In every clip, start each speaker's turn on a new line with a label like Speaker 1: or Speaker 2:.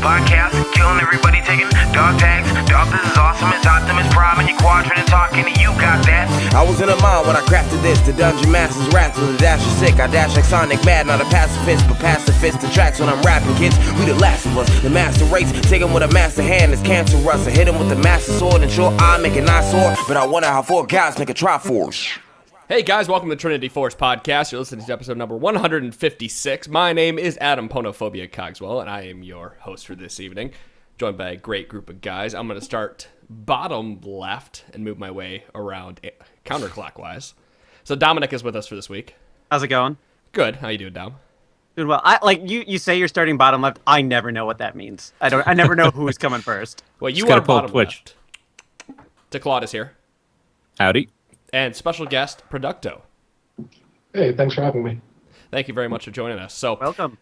Speaker 1: podcast, killing everybody, taking dog tags. Dog, this is awesome, it's Optimus Prime, and your quadrant and talking, and you got that.
Speaker 2: I was in a mind when I crafted this. The dungeon master's wrath with a dash of sick. I dash like Sonic Mad, not a pacifist, but pacifist the tracks when I'm rapping, kids. We the last of us, the master race. Take him with a master hand, it's cancerous. I hit him with the master sword, and sure I make a nice sword, but I wonder how four guys make a triforce.
Speaker 3: Hey guys, welcome to Trinity Force Podcast. You're listening to episode number 156. My name is Adam Ponophobia Cogswell, and I am your host for this evening, joined by a great group of guys. I'm going to start bottom left and move my way around counterclockwise. So Dominic is with us for this week.
Speaker 4: How's it going?
Speaker 3: Good. How you doing, Dom?
Speaker 4: Doing well. You say you're starting bottom left. I never know what that means. I never know who's coming first.
Speaker 3: Well, you are bottom left. DeClaude is here.
Speaker 5: Howdy.
Speaker 3: And special guest, Progducto.
Speaker 6: Hey, thanks for having me.
Speaker 3: Thank you very much for joining us. So,
Speaker 4: welcome.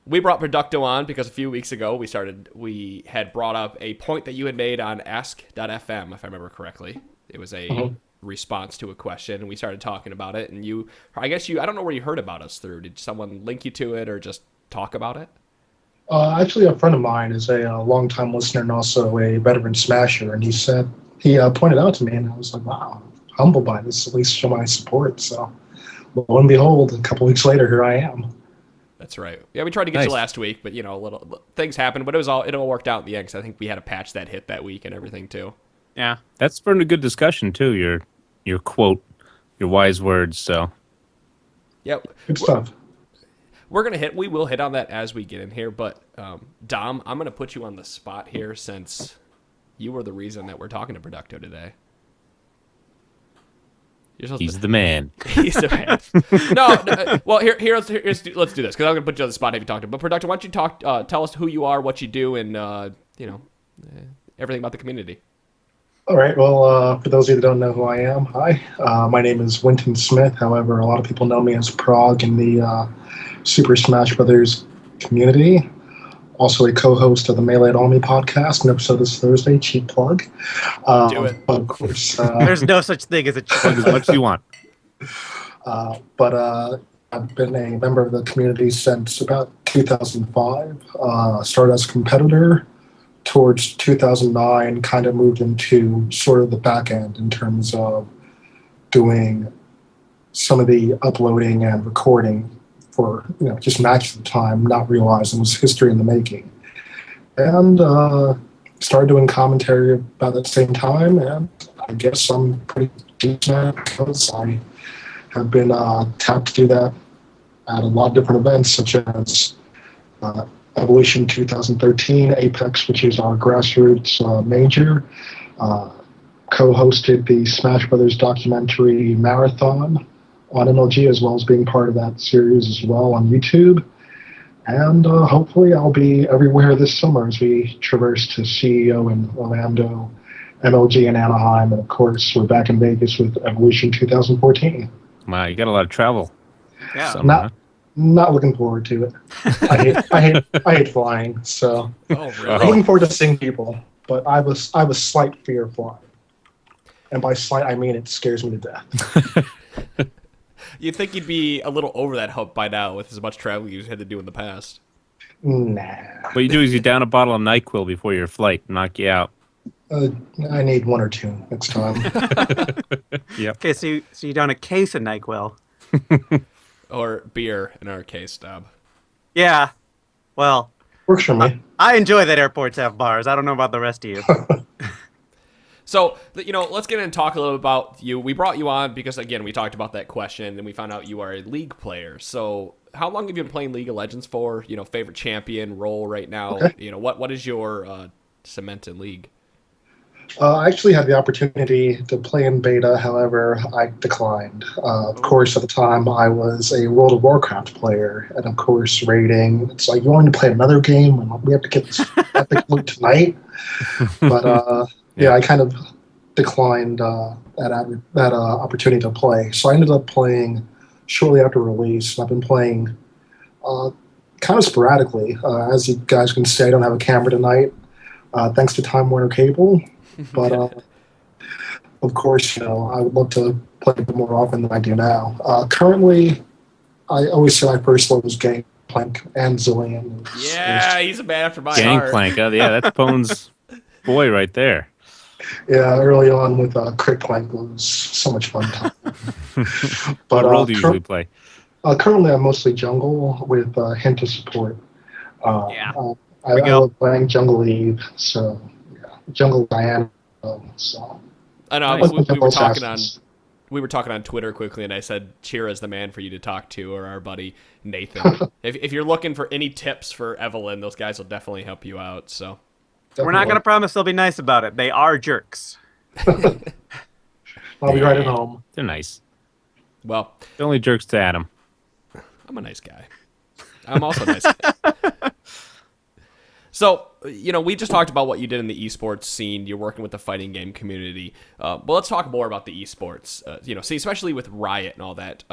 Speaker 3: We brought Progducto on because a few weeks ago we had brought up a point that you had made on ask.fm, if I remember correctly. It was a response to a question, and we started talking about it. And I don't know where you heard about us through. Did someone link you to it or just talk about it?
Speaker 6: Actually, a friend of mine is a longtime listener and also a veteran smasher, and he pointed out to me, and I was like, wow, humbled by this, at least show my support. So, lo and behold, a couple weeks later, here I am.
Speaker 3: That's right. Yeah, we tried to get you last week, but little things happened. But it all worked out in the end. Cause I think we had a patch that hit that week and everything too.
Speaker 4: Yeah,
Speaker 5: that's spurred a good discussion too. Your quote, your wise words. So,
Speaker 3: yep,
Speaker 6: good stuff.
Speaker 3: We will hit on that as we get in here. But Dom, I'm gonna put you on the spot here since you were the reason that we're talking to Progducto today.
Speaker 5: He's the man.
Speaker 3: He's the man. No, well, let's do this, because I'm going to put you on the spot if you talk to him. But Progducto, why don't you tell us who you are, what you do, and, everything about the community.
Speaker 6: All right, well, for those of you that don't know who I am, hi. My name is Winton Smith. However, a lot of people know me as Prog in the Super Smash Brothers community. Also a co-host of the Melee at All Me podcast. An episode this Thursday, cheap plug.
Speaker 3: Do it.
Speaker 6: But of course,
Speaker 4: there's no such thing as a
Speaker 5: plug as much as you want.
Speaker 6: But I've been a member of the community since about 2005. Started as a competitor. Towards 2009, kind of moved into sort of the back end in terms of doing some of the uploading and recording for just matches at the time, not realizing it was history in the making. And started doing commentary about that same time, and I guess I'm pretty decent because I have been tapped to do that at a lot of different events, such as Evolution 2013, Apex, which is our grassroots major, co-hosted the Smash Brothers documentary marathon on MLG, as well as being part of that series as well on YouTube. And hopefully I'll be everywhere this summer as we traverse to CEO in Orlando, MLG in Anaheim, and of course we're back in Vegas with Evolution 2014.
Speaker 5: Wow, you got a lot of travel.
Speaker 4: Yeah.
Speaker 6: Not looking forward to it. I hate flying, so
Speaker 3: really?
Speaker 6: I'm looking forward to seeing people, but I have a slight fear of flying. And by slight, I mean it scares me to death.
Speaker 3: You'd think you'd be a little over that hump by now with as much travel you had to do in the past.
Speaker 6: Nah.
Speaker 5: What you do is you down a bottle of NyQuil before your flight, knock you out.
Speaker 6: I need one or two next time.
Speaker 5: Yep.
Speaker 4: Okay, so you down a case of NyQuil.
Speaker 3: Or beer, in our case, Dom.
Speaker 4: Yeah. Well,
Speaker 6: works for me.
Speaker 4: I enjoy that airports have bars. I don't know about the rest of you.
Speaker 3: So, let's get in and talk a little about you. We brought you on because, again, we talked about that question, and we found out you are a League player. So, how long have you been playing League of Legends for? Favorite champion, role right now?
Speaker 6: Okay.
Speaker 3: What is your cement in League?
Speaker 6: I actually had the opportunity to play in beta, however, I declined. Of course, at the time, I was a World of Warcraft player, and of course, raiding. It's like, you want to play another game? We have to get this epic loot tonight. But, yeah, I kind of declined that opportunity to play. So I ended up playing shortly after release. I've been playing kind of sporadically. As you guys can see, I don't have a camera tonight, thanks to Time Warner Cable. But of course, I would love to play a bit more often than I do now. Currently, I always say my first love is games. Gangplank and Zillion.
Speaker 3: Yeah, he's a man after my heart.
Speaker 5: Gangplank. Yeah, that's Pone's boy right there.
Speaker 6: Yeah, early on with Crickplank was so much fun time.
Speaker 5: What role do you usually play?
Speaker 6: Currently, I'm mostly jungle with hint of support.
Speaker 4: Yeah.
Speaker 6: I love playing Jungle Eve, so yeah, Jungle Diana. So
Speaker 3: I know.
Speaker 6: Nice.
Speaker 3: We were talking on Twitter quickly, and I said Chira's the man for you to talk to, or our buddy Nathan. if you're looking for any tips for Evelyn, those guys will definitely help you out. So
Speaker 4: We're not going to promise they'll be nice about it. They are jerks.
Speaker 6: I'll be right at home.
Speaker 5: They're nice.
Speaker 3: well,
Speaker 5: They're only jerks to Adam.
Speaker 3: I'm a nice guy. I'm also a nice guy. So, we just talked about what you did in the esports scene. You're working with the fighting game community. But let's talk more about the esports. Especially with Riot and all that.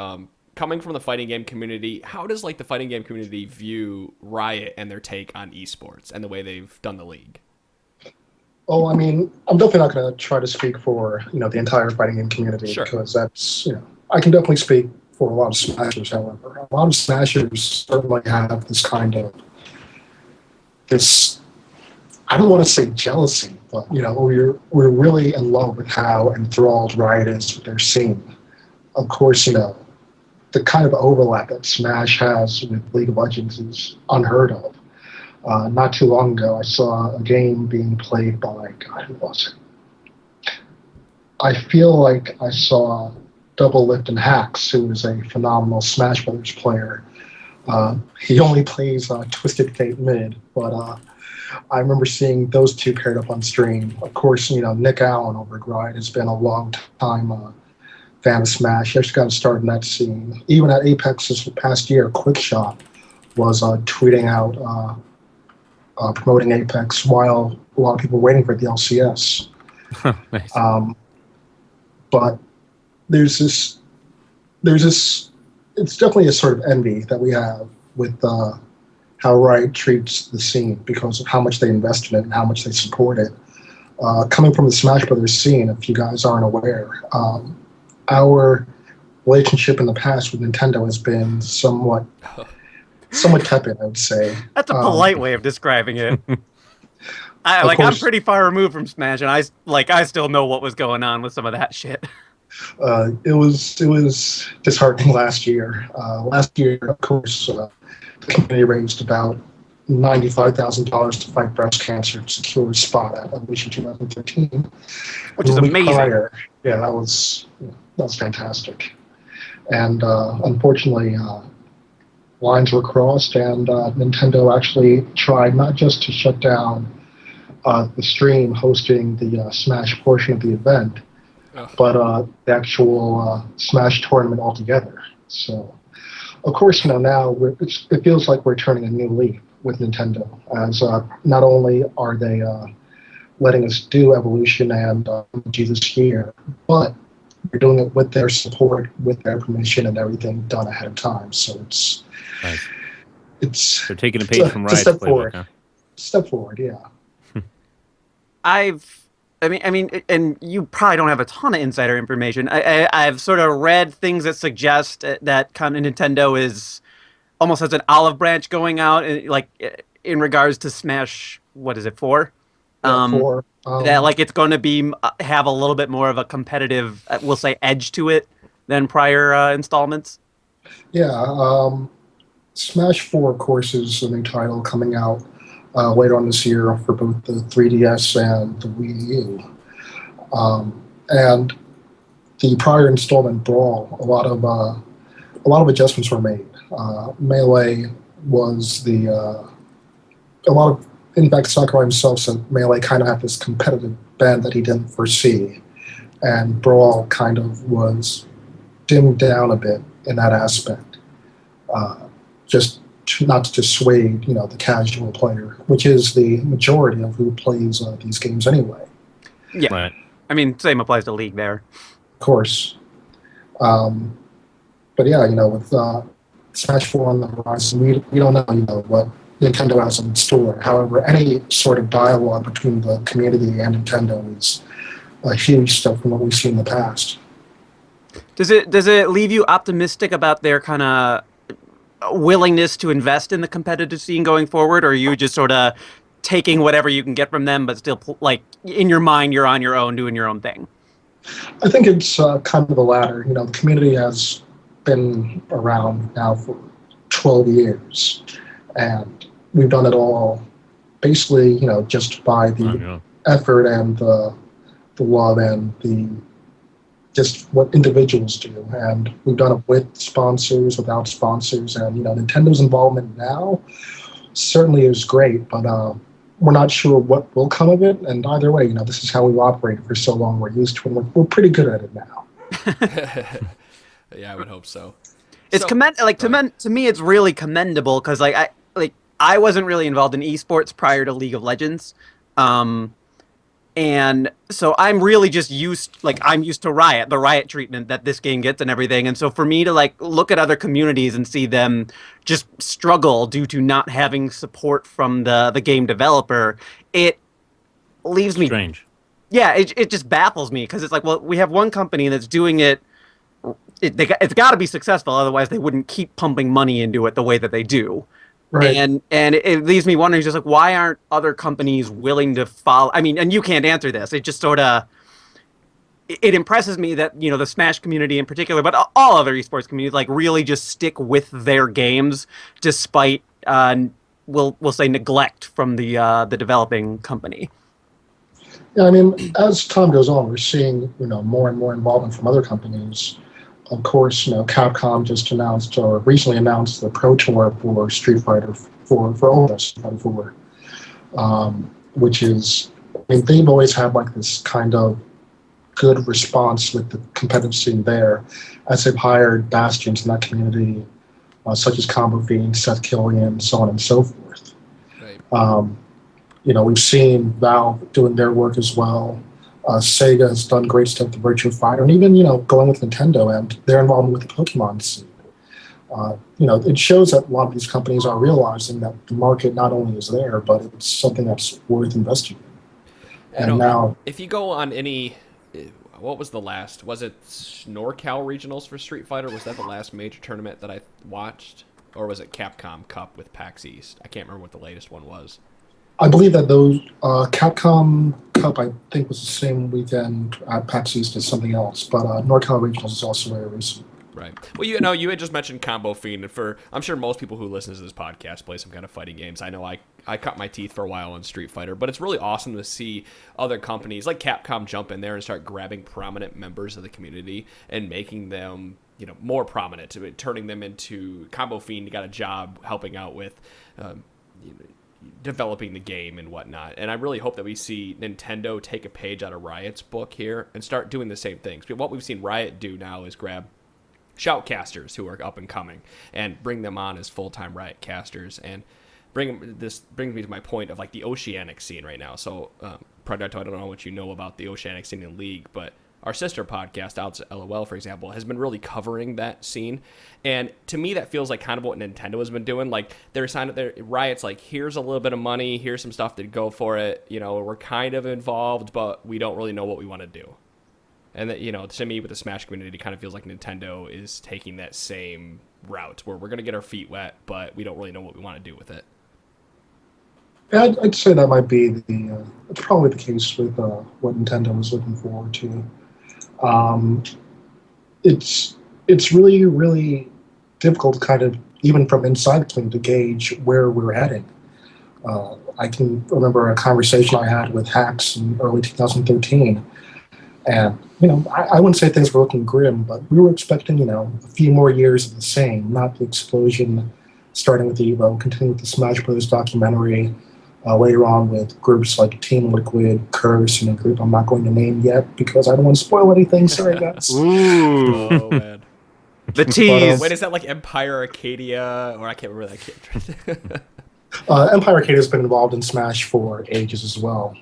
Speaker 3: Coming from the fighting game community, how does the fighting game community view Riot and their take on esports and the way they've done the league?
Speaker 6: Oh, I mean, I'm definitely not going to try to speak for the entire fighting game community,
Speaker 3: Sure.
Speaker 6: because that's I can definitely speak for a lot of Smashers. However, a lot of Smashers certainly have this kind of I don't want to say jealousy, but we're really in love with how enthralled Riot is with their scene. Of course, the kind of overlap that Smash has with League of Legends is unheard of. Not too long ago, I saw a game being played by, God, who was it? I feel like I saw Double Lift and Hacks, who is a phenomenal Smash Brothers player. He only plays Twisted Fate mid, but I remember seeing those two paired up on stream. Of course, Nick Allen over at Riot has been a long time fan of Smash. He actually got started in that scene. Even at Apex this past year, Quickshot was tweeting out promoting Apex while a lot of people were waiting for the LCS.
Speaker 5: Nice.
Speaker 6: But there's this, it's definitely a sort of envy that we have with how Riot treats the scene because of how much they invest in it and how much they support it. Coming from the Smash Brothers scene, if you guys aren't aware, our relationship in the past with Nintendo has been somewhat tepid, I would say.
Speaker 4: That's a polite way of describing it. I'm pretty far removed from Smash, and I still know what was going on with some of that shit.
Speaker 6: It was disheartening last year. Last year, of course, the community raised about $95,000 to fight breast cancer to secure a spot at Evolution 2013.
Speaker 4: Which is amazing.
Speaker 6: That was fantastic. And unfortunately, lines were crossed, and Nintendo actually tried not just to shut down the stream hosting the Smash portion of the event, but the actual Smash tournament altogether. So, of course, now it feels like we're turning a new leaf with Nintendo, as not only are they letting us do Evolution and this year, but we're doing it with their support, with their permission, and everything done ahead of time. So it's
Speaker 5: nice. They're taking a page from Riot's
Speaker 6: step
Speaker 5: playbook,
Speaker 6: forward.
Speaker 5: huh?
Speaker 6: Step forward, yeah.
Speaker 4: I mean, and you probably don't have a ton of insider information. I've sort of read things that suggest that kind of Nintendo is almost has an olive branch going out, in regards to Smash. What is it, 4?
Speaker 6: That
Speaker 4: it's going to have a little bit more of a competitive, we'll say, edge to it than prior installments.
Speaker 6: Yeah, Smash 4, of course, is a new title coming out later on this year for both the 3DS and the Wii U. And the prior installment, Brawl, a lot of adjustments were made. Melee was in fact, Sakurai himself said Melee kind of had this competitive bend that he didn't foresee, and Brawl kind of was dimmed down a bit in that aspect, just not to dissuade, the casual player, which is the majority of who plays these games anyway.
Speaker 4: Yeah,
Speaker 5: Right.
Speaker 4: I mean, same applies to League there.
Speaker 6: Of course. But yeah, with Smash 4 on the horizon, we don't know, what Nintendo has in store. However, any sort of dialogue between the community and Nintendo is a huge step from what we've seen in the past.
Speaker 4: Does it leave you optimistic about their kind of willingness to invest in the competitive scene going forward, or are you just sort of taking whatever you can get from them, but still, like, in your mind, you're on your own, doing your own thing?
Speaker 6: I think it's kind of the latter. You know, the community has been around now for 12 years, and we've done it all basically, you know, just by the effort and the love and the just what individuals do. And we've done it with sponsors, without sponsors, and, you know, Nintendo's involvement now certainly is great, but we're not sure what will come of it. And either way, you know, this is how we've operated for so long. We're used to it. We're pretty good at it now.
Speaker 3: Yeah, I would hope so.
Speaker 4: It's to me, it's really commendable because I wasn't really involved in esports prior to League of Legends, and so I'm really just used to Riot, the Riot treatment that this game gets and everything. And so for me to look at other communities and see them just struggle due to not having support from the game developer, it leaves me
Speaker 5: strange.
Speaker 4: Yeah, it just baffles me because it's like, well, we have one company that's doing it. It's got to be successful, otherwise they wouldn't keep pumping money into it the way that they do.
Speaker 6: Right.
Speaker 4: And it leaves me wondering, just like, why aren't other companies willing to follow? I mean, and you can't answer this. It just sort of it impresses me that, you know, the Smash community in particular, but all other esports communities, like, really just stick with their games despite we'll say neglect from the developing company.
Speaker 6: Yeah, I mean, as time goes on, we're seeing, you know, more and more involvement from other companies. Of course, you know, Capcom just announced or recently announced the Pro Tour for Street Fighter for all of us, which is, I mean, they've always had like this kind of good response with the competitive scene there, as they've hired bastions in that community, such as Combo Fiend, Seth Killian, so on and so forth.
Speaker 3: Right.
Speaker 6: You know, we've seen Valve doing their work as well. Sega has done great stuff with Virtua Fighter, and even, you know, going with Nintendo and their involvement with the Pokemon scene. You know, it shows that a lot of these companies are realizing that the market not only is there, but it's something that's worth investing in. And now,
Speaker 3: if you go on any, what was the last? Was it NorCal Regionals for Street Fighter? Was that the last major tournament that I watched, or was it Capcom Cup with PAX East? I can't remember what the latest one was.
Speaker 6: I believe that those Capcom Cup, I think, was the same weekend at PAX East as something else, but NorCal Regionals is also very recent.
Speaker 3: Right. Well, you know, you had just mentioned Combo Fiend, and I'm sure most people who listen to this podcast play some kind of fighting games. I know I cut my teeth for a while on Street Fighter, but it's really awesome to see other companies like Capcom jump in there and start grabbing prominent members of the community and making them, you know, more prominent, turning them into Combo Fiend. Got a job helping out with, developing the game and whatnot. And I really hope that we see Nintendo take a page out of Riot's book here and start doing the same things. But what we've seen Riot do now is grab shoutcasters who are up and coming and bring them on as full-time Riot casters, and this brings me to my point of like the Oceanic scene right now. So Progducto, I don't know what you know about the Oceanic scene in League, but our sister podcast, Out LOL, for example, has been really covering that scene. And to me, that feels like kind of what Nintendo has been doing. Like, they're signing their Riot's like, here's a little bit of money, here's some stuff to go for it. You know, we're kind of involved, but we don't really know what we want to do. And that, you know, to me, with the Smash community, it kind of feels like Nintendo is taking that same route where we're going to get our feet wet, but we don't really know what we want to do with it.
Speaker 6: Yeah, I'd say that might be it's probably the case with what Nintendo was looking forward to. It's really, really difficult, kind of, even from inside the team, to gauge where we're heading. I can remember a conversation I had with Hacks in early 2013, and, you know, I wouldn't say things were looking grim, but we were expecting, you know, a few more years of the same, not the explosion starting with Evo, continuing with the Smash Bros. Documentary, later on with groups like Team Liquid, Curse, and a group I'm not going to name yet because I don't want to spoil anything. Sorry, guys.
Speaker 3: Ooh. Oh, man.
Speaker 4: The tease.
Speaker 3: Wait, is that like Empire Arcadia? Or I can't remember that kid.
Speaker 6: Empire Arcadia has been involved in Smash for ages as well.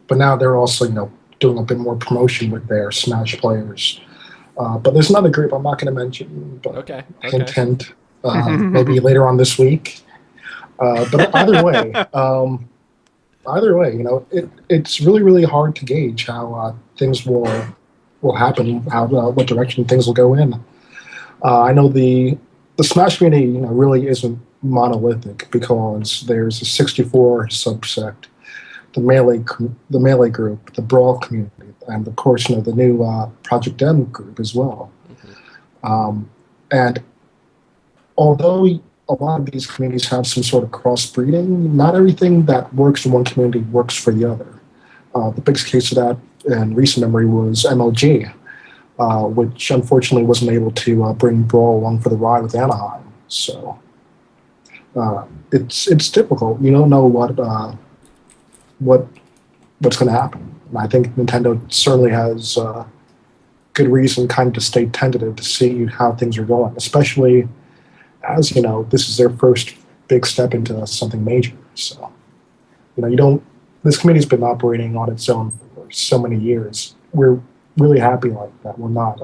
Speaker 6: But now they're also, you know, doing a bit more promotion with their Smash players. But there's another group I'm not going to mention. But
Speaker 3: Okay.
Speaker 6: Hint, maybe later on this week. But either way, you know, it's really, really hard to gauge how things will happen, what direction things will go in. I know the the Smash community, really isn't monolithic because there's a 64 subsect, the melee group, the Brawl community, and of course, the new Progducto group as well. And although a lot of these communities have some sort of crossbreeding, not everything that works in one community works for the other. The biggest case of that in recent memory was MLG, which unfortunately wasn't able to bring Brawl along for the ride with Anaheim. So it's difficult. You don't know what's going to happen. And I think Nintendo certainly has good reason kind of to stay tentative to see how things are going, especially as, this is their first big step into something major. So, this committee's been operating on its own for so many years. We're really happy like that. We're not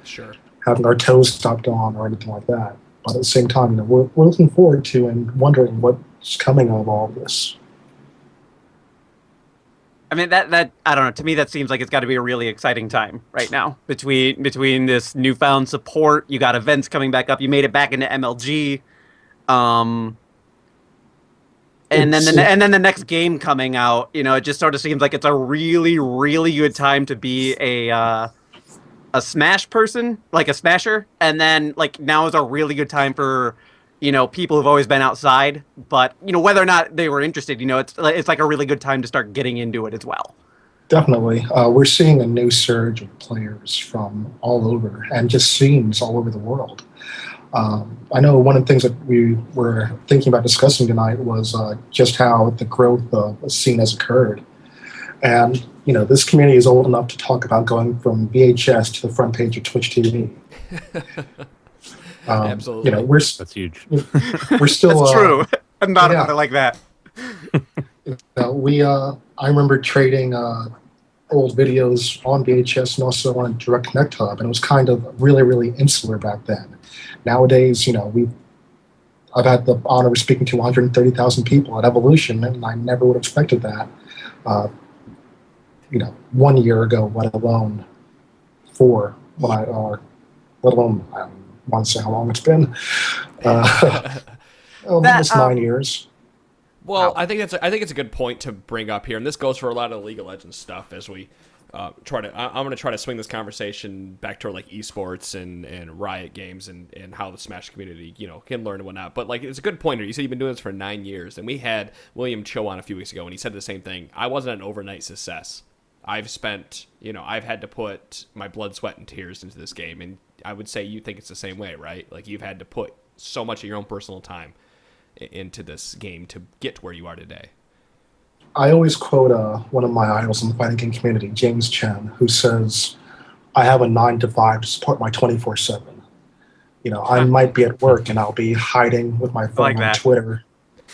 Speaker 3: Sure.
Speaker 6: having our toes stepped on or anything like that. But at the same time, we're looking forward to and wondering what's coming of all of this.
Speaker 4: I mean, that I don't know. To me, that seems like it's got to be a really exciting time right now between this newfound support. You got events coming back up. You made it back into MLG, and then the next game coming out. It just sort of seems like it's a really, really good time to be a Smash person, like a Smasher. And then now is a really good time for people who've always been outside, but whether or not they were interested, it's like a really good time to start getting into it as well.
Speaker 6: Definitely. We're seeing a new surge of players from all over and just scenes all over the world. I know one of the things that we were thinking about discussing tonight was just how the growth of a scene has occurred. And, this community is old enough to talk about going from VHS to the front page of Twitch TV.
Speaker 3: Absolutely.
Speaker 5: That's huge.
Speaker 6: We're still...
Speaker 4: That's true. I'm not about it like that.
Speaker 6: I remember trading old videos on VHS and also on Direct Connect Hub, and it was kind of really, really insular back then. Nowadays, I've had the honor of speaking to 130,000 people at Evolution, and I never would have expected that. 1 year ago, let alone I don't want to say how long it's been. Almost 9 years.
Speaker 3: Well, I think it's a good point to bring up here, and this goes for a lot of the League of Legends stuff as we I'm going to try to swing this conversation back toward esports and Riot games and how the Smash community can learn and whatnot. But it's a good point here. You said you've been doing this for 9 years, and we had William Cho on a few weeks ago, and he said the same thing. I wasn't an overnight success. I've spent I've had to put my blood, sweat, and tears into this game, and I would say you think it's the same way, right? You've had to put so much of your own personal time into this game to get to where you are today.
Speaker 6: I always quote one of my idols in the fighting game community, James Chen, who says, I have a 9 to 5 to support my 24/7. I might be at work and I'll be hiding with my phone on Twitter,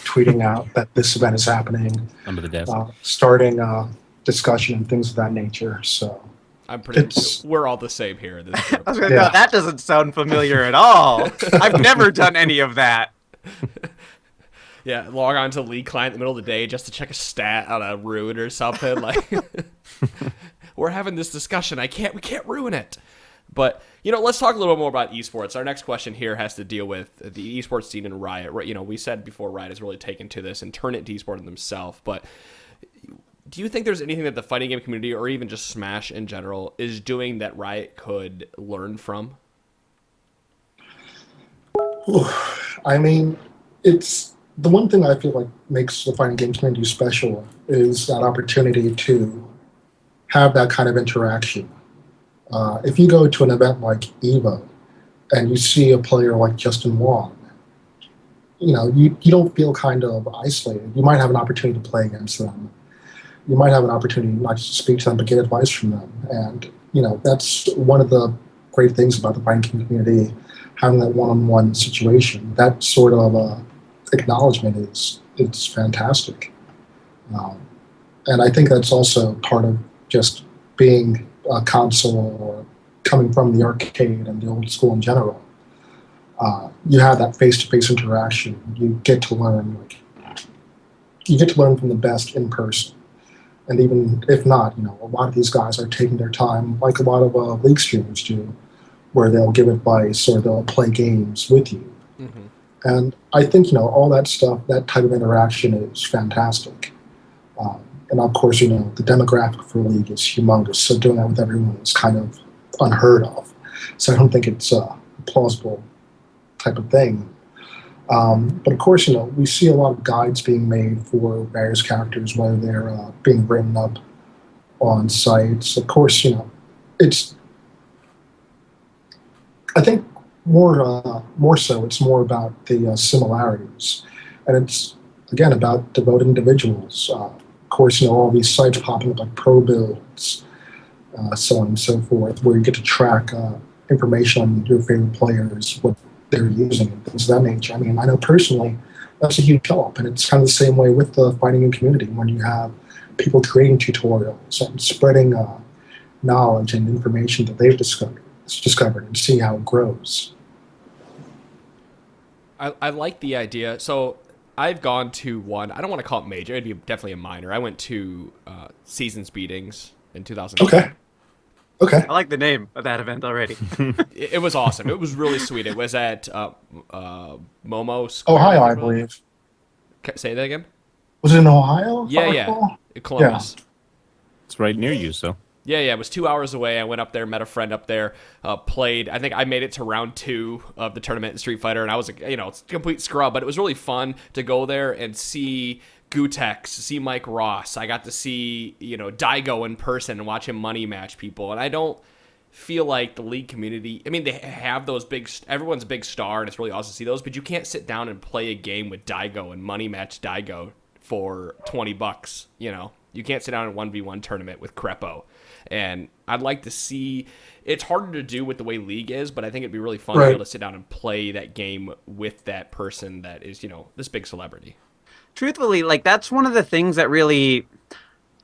Speaker 6: tweeting out that this event is happening,
Speaker 5: under the desk,
Speaker 6: starting discussion and things of that nature. So
Speaker 3: we're all the same here. In this group.
Speaker 4: No, that doesn't sound familiar at all. I've never done any of that.
Speaker 3: Yeah, log on to the League client in the middle of the day just to check a stat on a ruin or something. We're having this discussion. We can't ruin it. But let's talk a little bit more about esports. Our next question here has to deal with the esports scene in Riot. We said before Riot has really taken to this and turned it into esports themselves. But do you think there's anything that the fighting game community, or even just Smash in general, is doing that Riot could learn from?
Speaker 6: I mean, it's the one thing I feel like makes the fighting games community special is that opportunity to have that kind of interaction. If you go to an event like EVO and you see a player like Justin Wong, you don't feel kind of isolated. You might have an opportunity to play against them. You might have an opportunity not just to speak to them, but get advice from them. And, that's one of the great things about the fighting game community, having that one-on-one situation. That sort of acknowledgement is fantastic. And I think that's also part of just being a console or coming from the arcade and the old school in general. You have that face-to-face interaction. You get to learn from the best in person. And even if not, a lot of these guys are taking their time, like a lot of league streamers do, where they'll give advice or they'll play games with you.
Speaker 3: Mm-hmm.
Speaker 6: And I think, all that stuff, that type of interaction is fantastic. And of course, the demographic for League is humongous, so doing that with everyone is kind of unheard of. So I don't think it's a plausible type of thing. But of course, we see a lot of guides being made for various characters, whether they're being written up on sites. Of course, it's, I think more so, it's more about the similarities. And it's, again, about devoted individuals. Of course, all these sites popping up like pro builds, so on and so forth, where you get to track information on your favorite players, what they're using, and things of that nature. I mean, I know personally that's a huge help, and it's kind of the same way with the fighting game community when you have people creating tutorials and spreading knowledge and information that they've discovered and see how it grows.
Speaker 3: I like the idea. So I've gone to one. I don't want to call it major. It'd be definitely a minor. I went to Seasons Beatings in 2009.
Speaker 6: Okay.
Speaker 4: I like the name of that event already.
Speaker 3: It was awesome. It was really sweet. It was at Momo Square.
Speaker 6: Ohio, I believe.
Speaker 3: Say that again?
Speaker 6: Was it in Ohio?
Speaker 3: Yeah. Columbus.
Speaker 6: Yeah.
Speaker 5: It's right near you, so.
Speaker 3: Yeah, it was 2 hours away. I went up there, met a friend up there, played. I think I made it to round 2 of the tournament in Street Fighter, and I was, it's a complete scrub, but it was really fun to go there and see Gutex, see Mike Ross. I got to see, Daigo in person and watch him money match people, and I don't feel like the League community, I mean, they have those everyone's a big star, and it's really awesome to see those, but you can't sit down and play a game with Daigo and money match Daigo for $20, You can't sit down in a 1v1 tournament with Crepo. And I'd like to see, it's harder to do with the way League is, but I think it'd be really fun to be able to sit down and play that game with that person that is, this big celebrity.
Speaker 4: Truthfully, that's one of the things that really,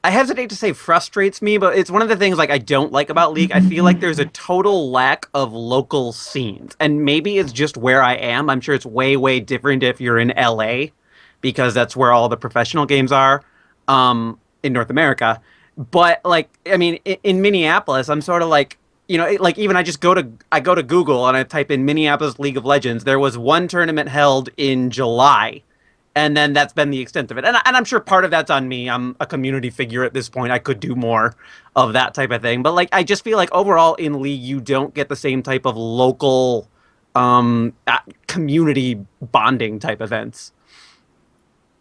Speaker 4: I hesitate to say frustrates me, but it's one of the things I don't like about League. I feel like there's a total lack of local scenes. And maybe it's just where I am. I'm sure it's way, way different if you're in LA, because that's where all the professional games are in North America. But in Minneapolis, I'm sort of even I go to Google and I type in Minneapolis League of Legends. There was one tournament held in July, and then that's been the extent of it. And I'm sure part of that's on me. I'm a community figure at this point. I could do more of that type of thing. But I just feel like overall in League, you don't get the same type of local community bonding type events.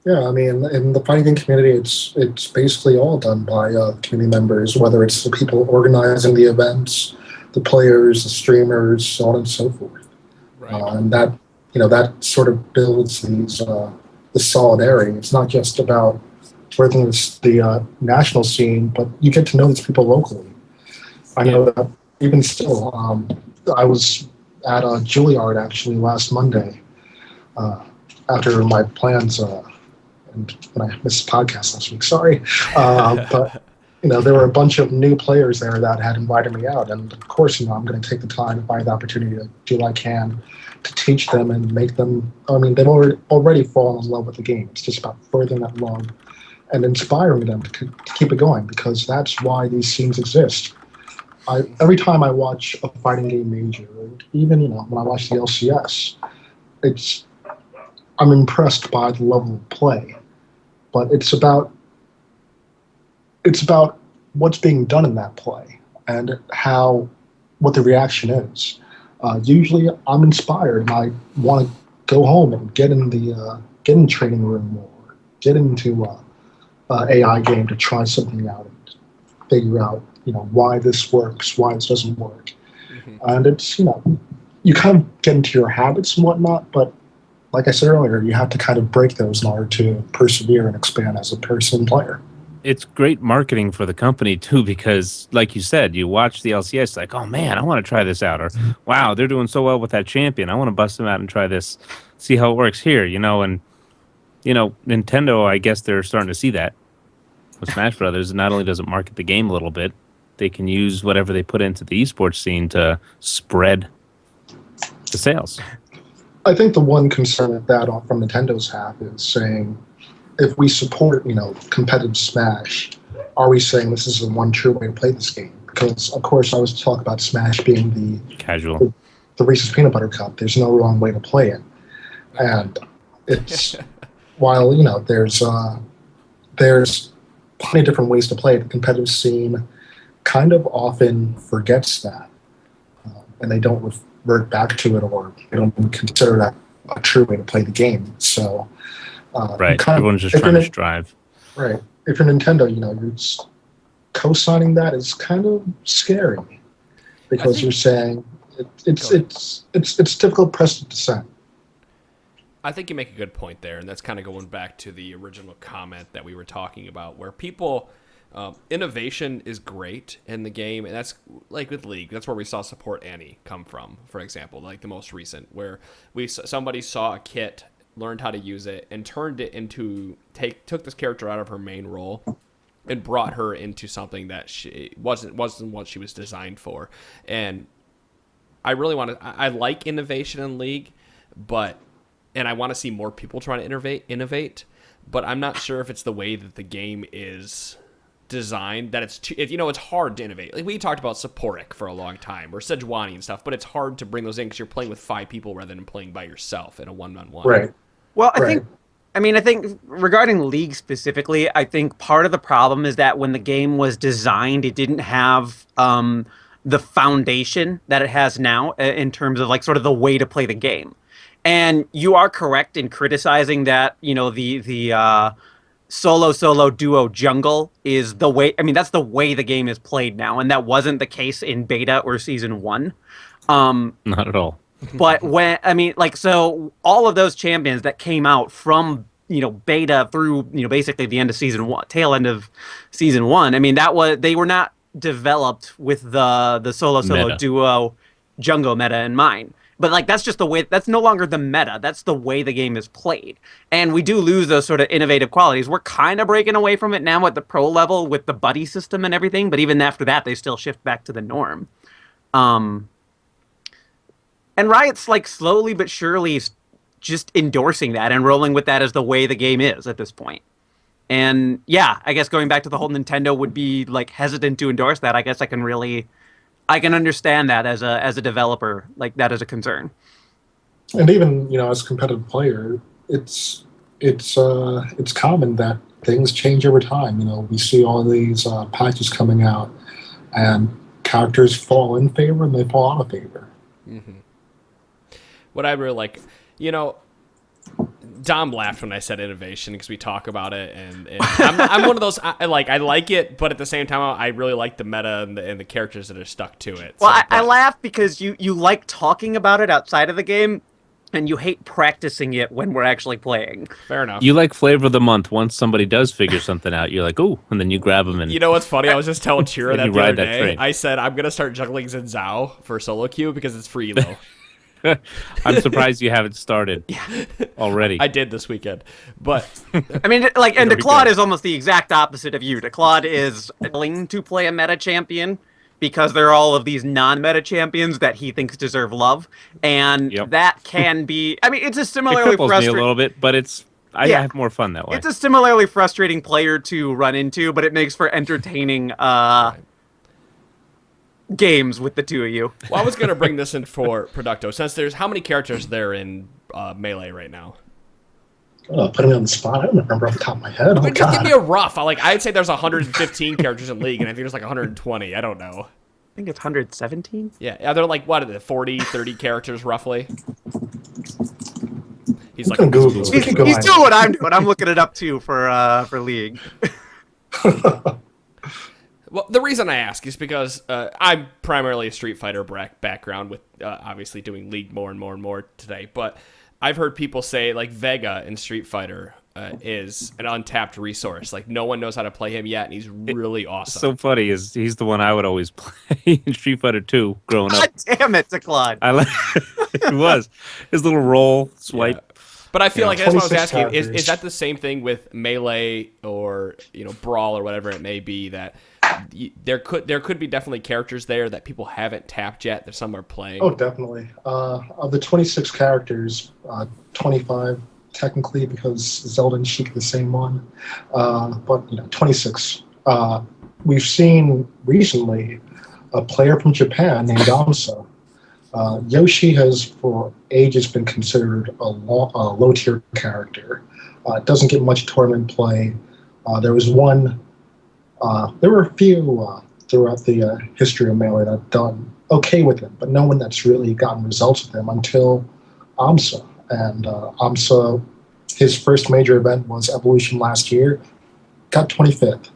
Speaker 6: Yeah, I mean, in the fighting game community, it's basically all done by community members, whether it's the people organizing the events, the players, the streamers, so on and so forth.
Speaker 3: Right.
Speaker 6: And that sort of builds the solidarity. It's not just about working with the national scene, but you get to know these people locally. I know that even still, I was at Juilliard actually last Monday after my plans. And when I missed the podcast last week, sorry. But, there were a bunch of new players there that had invited me out. And, of course, I'm going to take the time and find the opportunity to do what I can to teach them and make them, they've already fallen in love with the game. It's just about furthering that love and inspiring them to keep it going, because that's why these scenes exist. Every time I watch a fighting game major, and even, when I watch the LCS, I'm impressed by the level of play. But it's about what's being done in that play and what the reaction is. Usually, I'm inspired and I want to go home and get in the training room or get into AI game to try something out and figure out why this works, why this doesn't work. Mm-hmm. And it's you kind of get into your habits and whatnot, but like I said earlier, you have to kind of break those in order to persevere and expand as a person and player.
Speaker 5: It's great marketing for the company, too, because, like you said, you watch the LCS, like, oh, man, I want to try this out. Or, wow, they're doing so well with that champion. I want to bust them out and try this, see how it works here, And, Nintendo, I guess they're starting to see that with Smash Brothers. Not only does it market the game a little bit, they can use whatever they put into the esports scene to spread the sales.
Speaker 6: I think the one concern with that from Nintendo's half is saying, if we support, competitive Smash, are we saying this is the one true way to play this game? because, of course, I was talking about Smash being
Speaker 5: Casual.
Speaker 6: the Reese's Peanut Butter Cup. There's no wrong way to play it. And it's, while, there's plenty of different ways to play it, the competitive scene kind of often forgets that. And they don't revert back to it, or they don't even consider that a true way to play the game. So,
Speaker 5: right. Everyone's just trying to strive.
Speaker 6: Right. If you're Nintendo, you're co-signing that is kind of scary, because you're saying it's difficult precedent to set.
Speaker 3: I think you make a good point there, and that's kind of going back to the original comment that we were talking about, where people, innovation is great in the game, and that's like with League. That's where we saw Support Annie come from, for example, like the most recent, where somebody saw a kit, learned how to use it, and turned it into took this character out of her main role and brought her into something that she wasn't what she was designed for. And I really I like innovation in League, and I want to see more people trying to innovate, but I'm not sure if it's the way that the game is designed, that it's hard to innovate. Like we talked about Saporic for a long time, or Sejuani and stuff, but it's hard to bring those in because you're playing with 5 people rather than playing by yourself in a 1-on-1.
Speaker 6: Right.
Speaker 4: Well, I think regarding League specifically, I think part of the problem is that when the game was designed, it didn't have the foundation that it has now in terms of like sort of the way to play the game. And you are correct in criticizing that, the solo duo jungle is the way. I mean, that's the way the game is played now, and that wasn't the case in beta or season 1.
Speaker 5: Not at all.
Speaker 4: But so all of those champions that came out from, beta through, basically the end of season 1, tail end of season 1. I mean, they were not developed with the solo
Speaker 5: meta.
Speaker 4: duo jungle meta in mind. But like that's just the way. That's no longer the meta. That's the way the game is played, and we do lose those sort of innovative qualities. We're kind of breaking away from it now at the pro level with the buddy system and everything. But even after that, they still shift back to the norm. And Riot's like slowly but surely just endorsing that and rolling with that as the way the game is at this point. And yeah, I guess going back to the whole Nintendo would be like hesitant to endorse that. I guess I can understand that as a developer, like that as a concern.
Speaker 6: And even as a competitive player, it's common that things change over time. We see all these patches coming out, and characters fall in favor and they fall out of favor.
Speaker 3: Mm-hmm. What I really like, Dom laughed when I said innovation because we talk about it, and I'm one of those. I like it, but at the same time, I really like the meta and the characters that are stuck to it.
Speaker 4: Well, I laugh because you like talking about it outside of the game, and you hate practicing it when we're actually playing.
Speaker 3: Fair enough.
Speaker 5: You like flavor of the month. Once somebody does figure something out, you're like, ooh, and then you grab them. And
Speaker 3: you know what's funny? I was just telling Chira that the other day.
Speaker 5: Train.
Speaker 3: I said I'm gonna start juggling Zhao for solo queue because it's free Elo.
Speaker 5: I'm surprised you haven't started already.
Speaker 3: I did this weekend, but
Speaker 4: I mean, like, and Declawd is almost the exact opposite of you. Declawd is willing to play a meta champion because there are all of these non-meta champions that he thinks deserve love, and that can be. I mean, it's a similarly frustrating.
Speaker 5: Me a little bit, but I have more fun that way.
Speaker 4: It's a similarly frustrating player to run into, but it makes for entertaining games with the two of you.
Speaker 3: Well, I was going to bring this in for Progducto, since there's how many characters there in Melee right now?
Speaker 6: Putting me on the spot, I don't remember off the top of my head.
Speaker 3: I mean, just give me a rough. I'd say there's 115 characters in League, and I think there's like 120. I don't know.
Speaker 4: I think it's 117.
Speaker 3: Yeah, they're like, what are they, 40, 30 characters roughly? He's like,
Speaker 6: Google.
Speaker 4: He's doing what I'm doing. I'm looking it up too for League.
Speaker 3: Well, the reason I ask is because I'm primarily a Street Fighter background with obviously doing League more and more and more today. But I've heard people say like Vega in Street Fighter is an untapped resource. Like no one knows how to play him yet, and he's really awesome.
Speaker 5: So funny is he's the one I would always play in Street Fighter 2 growing up.
Speaker 4: God damn it, Declawd.
Speaker 5: It was his little roll swipe.
Speaker 3: Yeah. But I feel like that's what I was asking.
Speaker 6: characters.
Speaker 3: Is that the same thing with Melee or Brawl or whatever it may be, that there could be definitely characters there that people haven't tapped yet that some are playing?
Speaker 6: Oh, definitely. Of the 26 characters, 25 technically, because Zelda and Sheik are the same one. But 26. We've seen recently a player from Japan named Amsa. Yoshi has for ages been considered a low-tier character. Doesn't get much tournament play. There were a few throughout the history of Melee that have done okay with him, but no one that's really gotten results with him until Amsa. And Amsa, his first major event was Evolution last year, got 25th.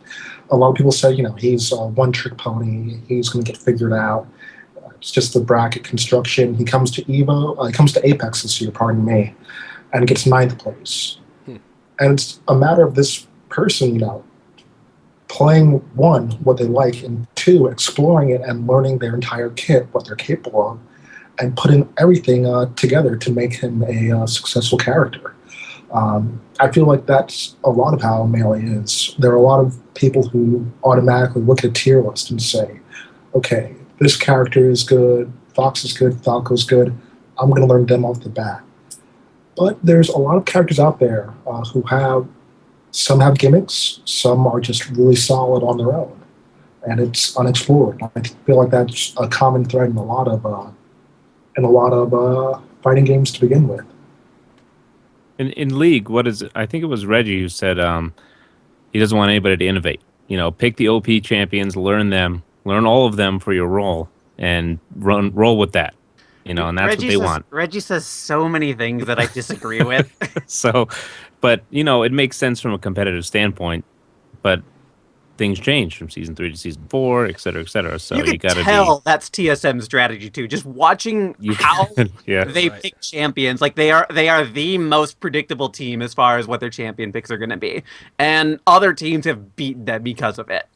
Speaker 6: A lot of people said, he's a one-trick pony. He's going to get figured out. It's just the bracket construction. He comes to Apex this year, pardon me, and gets 9th place. And it's a matter of this person, playing, one, what they like, and two, exploring it and learning their entire kit, what they're capable of, and putting everything together to make him a successful character. I feel like that's a lot of how Melee is. There are a lot of people who automatically look at a tier list and say, okay, this character is good, Fox is good, Falco's good, I'm going to learn them off the bat. But there's a lot of characters out there who some have gimmicks, some are just really solid on their own, and it's unexplored. I feel like that's a common thread in a lot of fighting games to begin with.
Speaker 5: In League, what is it? I think it was Reggie who said he doesn't want anybody to innovate. Pick the OP champions, learn all of them for your role, and roll with that. And that's what they want.
Speaker 4: Reggie says so many things that I disagree with.
Speaker 5: So, but it makes sense from a competitive standpoint. But things change from season 3 to season 4, et cetera, et cetera. So
Speaker 4: you
Speaker 5: got to
Speaker 4: tell that's TSM's strategy too. Just watching how they pick champions, like they are the most predictable team as far as what their champion picks are going to be, and other teams have beaten them because of it.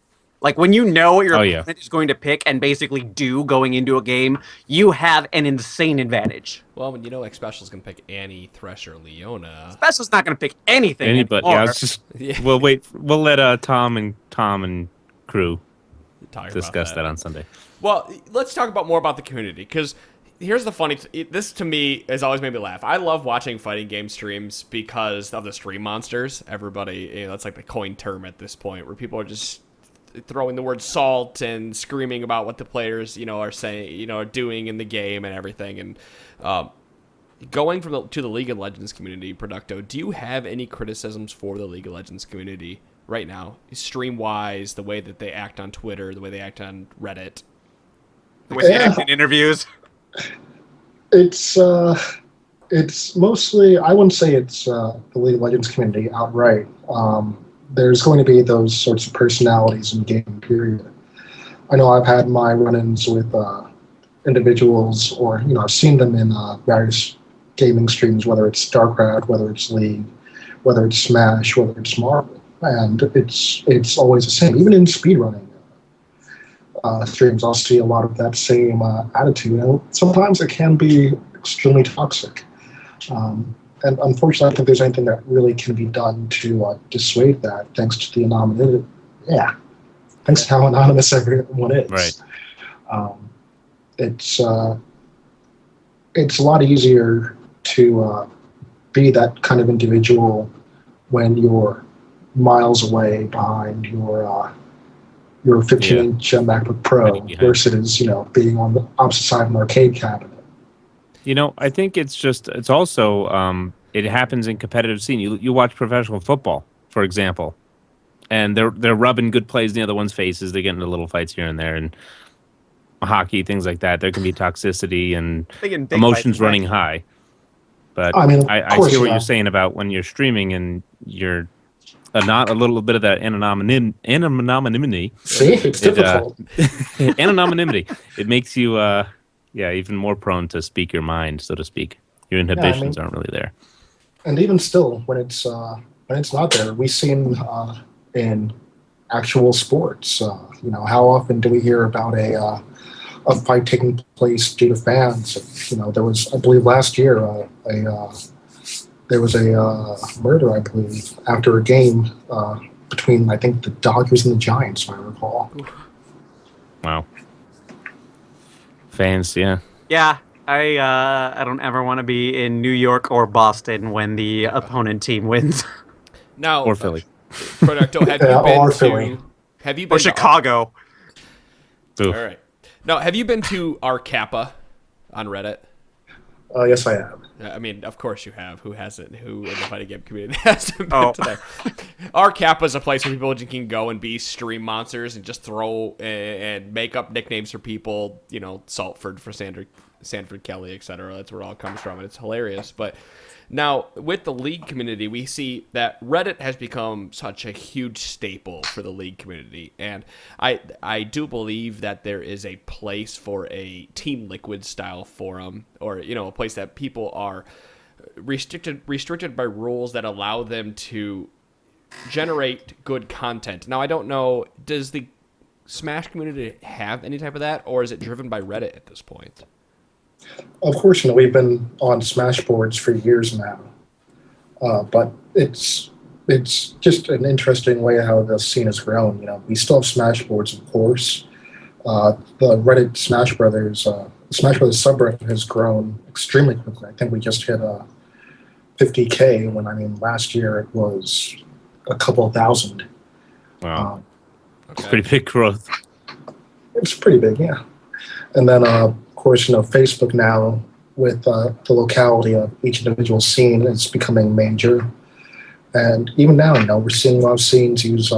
Speaker 4: Like when you know what your opponent is going to pick and basically do going into a game, you have an insane advantage.
Speaker 3: Well, when X Special's going to pick Annie, Thresher, Leona.
Speaker 4: Special's not going to pick anything.
Speaker 5: Anybody? Yeah, We'll wait. We'll let Tom and crew discuss that on Sunday.
Speaker 3: Well, let's talk more about the community, because here's the funny. This to me has always made me laugh. I love watching fighting game streams because of the stream monsters. Everybody, that's like the coin term at this point, where people are just throwing the word salt and screaming about what the players, are saying, are doing in the game and everything. And going to the League of Legends community, Progducto, do you have any criticisms for the League of Legends community right now, stream-wise, the way that they act on Twitter, the way they act on Reddit,
Speaker 4: the way they act in interviews?
Speaker 6: It's mostly, I wouldn't say it's the League of Legends community outright. There's going to be those sorts of personalities in game, period. I know I've had my run-ins with individuals, or, I've seen them in various gaming streams, whether it's StarCraft, whether it's League, whether it's Smash, whether it's Marvel. And it's always the same. Even in speedrunning streams, I'll see a lot of that same attitude. And sometimes it can be extremely toxic. And unfortunately, I don't think there's anything that really can be done to dissuade that, thanks to the anonymity. Yeah, thanks to how anonymous everyone is.
Speaker 5: Right.
Speaker 6: It's a lot easier to be that kind of individual when you're miles away behind your 15-inch MacBook Pro versus being on the opposite side of an arcade cabinet.
Speaker 5: I think it's also it happens in competitive scene. You watch professional football, for example, and they're rubbing good plays in the other one's faces. They get into little fights here and there, and hockey, things like that. There can be toxicity and emotions running high. But I hear what you're saying about when you're streaming and you're not a little bit of that anonymity.
Speaker 6: See, it's difficult.
Speaker 5: Anonymity. It makes you even more prone to speak your mind, so to speak. Your inhibitions aren't really there.
Speaker 6: And even still, when it's not there, we've seen in actual sports. How often do we hear about a fight taking place due to fans? There was, I believe, last year there was a murder, I believe, after a game between, I think, the Dodgers and the Giants, if I recall.
Speaker 5: Wow. Fans, yeah.
Speaker 4: Yeah, I don't ever want to be in New York or Boston when the opponent team wins.
Speaker 3: Now,
Speaker 5: or Philly.
Speaker 3: Progducto, have you been to Chicago?
Speaker 4: All
Speaker 3: right. Now, have you been to R Kappa on Reddit?
Speaker 6: Yes, I am.
Speaker 3: I mean, of course you have. Who hasn't? Who in the fighting game community hasn't been to there? R Kappa is a place where people can go and be stream monsters and just throw and make up nicknames for people. You know, Saltford for Sanford Kelly, etc. That's where it all comes from, and it's hilarious. But now, with the League community, we see that Reddit has become such a huge staple for the League community. And I do believe that there is a place for a Team Liquid style forum, or, you know, a place that people are restricted by rules that allow them to generate good content. Now, I don't know, does the Smash community have any type of that, or is it driven by Reddit at this point?
Speaker 6: Of course, we've been on Smash boards for years now, but it's just an interesting way how the scene has grown. We still have Smash boards, of course. The Reddit Smash Brothers subreddit has grown extremely quickly. I think we just hit 50K when last year it was a couple of thousand.
Speaker 5: Wow, it's pretty big growth.
Speaker 6: It's pretty big, yeah. And then, of course, Facebook now, with the locality of each individual scene, is becoming major. And even now, we're seeing a lot of scenes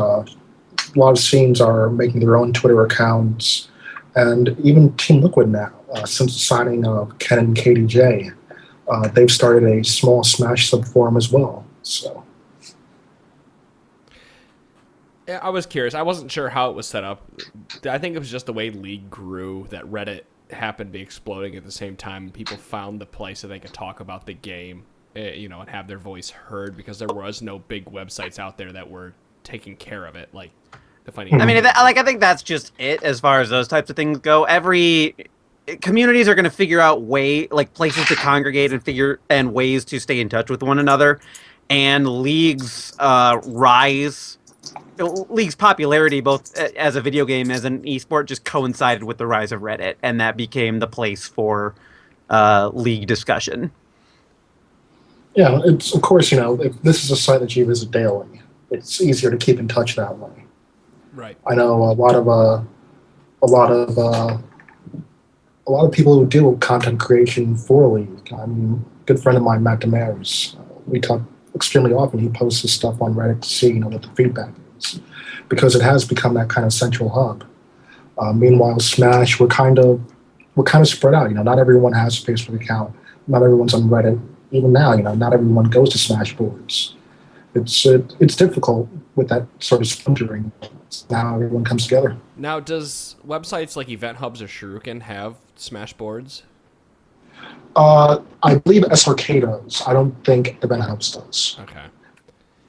Speaker 6: are making their own Twitter accounts, and even Team Liquid now, since the signing of Ken and KDJ, they've started a small Smash subforum as well. So.
Speaker 3: I was curious. I wasn't sure how it was set up. I think it was just the way League grew that Reddit happened to be exploding at the same time. People found the place that they could talk about the game, and have their voice heard, because there was no big websites out there that were taking care of it, like the Fighting Game.
Speaker 4: I mean, I think that's just it as far as those types of things go. Every communities are going to figure out places to congregate and ways to stay in touch with one another, and League's League's popularity, both as a video game as an esport, just coincided with the rise of Reddit, and that became the place for League discussion.
Speaker 6: Yeah, it's of course, if this is a site that you visit daily, it's easier to keep in touch that way.
Speaker 3: Right.
Speaker 6: I know a lot of people who do content creation for League. A good friend of mine, Matt Demers. We talk extremely often. He posts his stuff on Reddit to see what the feedback is, because it has become that kind of central hub. Meanwhile, Smash, we're kind of spread out. Not everyone has a Facebook account. Not everyone's on Reddit. Even now, not everyone goes to Smash boards. It's difficult with that sort of splintering. Now everyone comes together.
Speaker 3: Now, does websites like Event Hubs or Shuriken have Smash boards?
Speaker 6: I believe SRK does. I don't think Event Hubs does.
Speaker 3: Okay.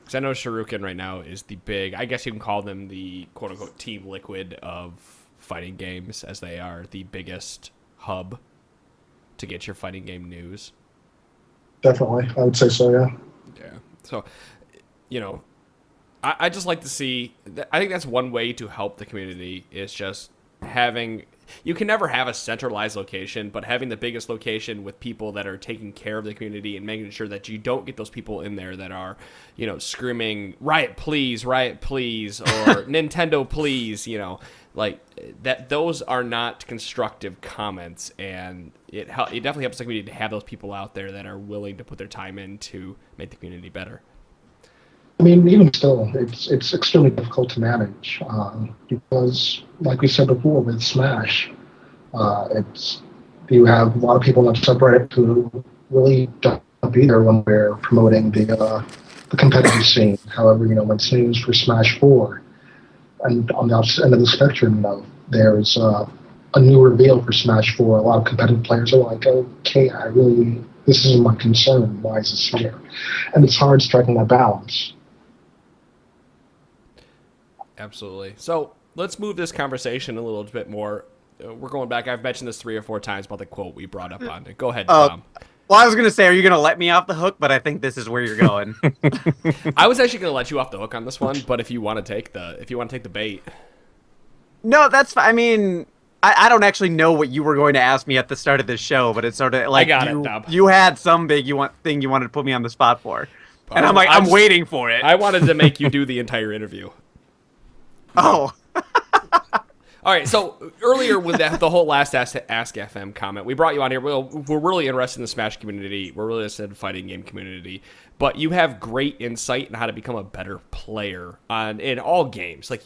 Speaker 3: Because I know Shuriken right now is the big, I guess you can call them the quote-unquote Team Liquid of fighting games, as they are the biggest hub to get your fighting game news.
Speaker 6: Definitely. I would say so, yeah.
Speaker 3: Yeah. So, I just like to see, I think that's one way to help the community, is just having, you can never have a centralized location, but having the biggest location with people that are taking care of the community and making sure that you don't get those people in there that are, screaming, Riot, please, or Nintendo, please, like that. Those are not constructive comments, and it definitely helps the community to have those people out there that are willing to put their time in to make the community better.
Speaker 6: Even still, it's extremely difficult to manage because, like we said before, with Smash, you have a lot of people on the subreddit who really don't be there when we're promoting the competitive scene. However, when it's news for Smash 4, and on the opposite end of the spectrum, there's a new reveal for Smash 4. A lot of competitive players are like, okay, this isn't my concern. Why is this here? And it's hard striking that balance.
Speaker 3: Absolutely. So let's move this conversation a little bit more. We're going back. I've mentioned this 3 or 4 times about the quote we brought up on it. Go ahead, Tom.
Speaker 4: Well, I was going to say, are you going to let me off the hook? But I think this is where you're going.
Speaker 3: I was actually going to let you off the hook on this one, but if you want to take the bait.
Speaker 4: No, that's fine. I don't actually know what you were going to ask me at the start of this show, but it's sort of like you had some big thing you wanted to put me on the spot for. And I'm like, I'm waiting for it.
Speaker 3: I wanted to make you do the entire interview.
Speaker 4: Oh.
Speaker 3: All right, so earlier with the whole last Ask FM comment, we brought you on here. We're really interested in the Smash community. We're really interested in the fighting game community. But you have great insight on how to become a better player in all games. Like,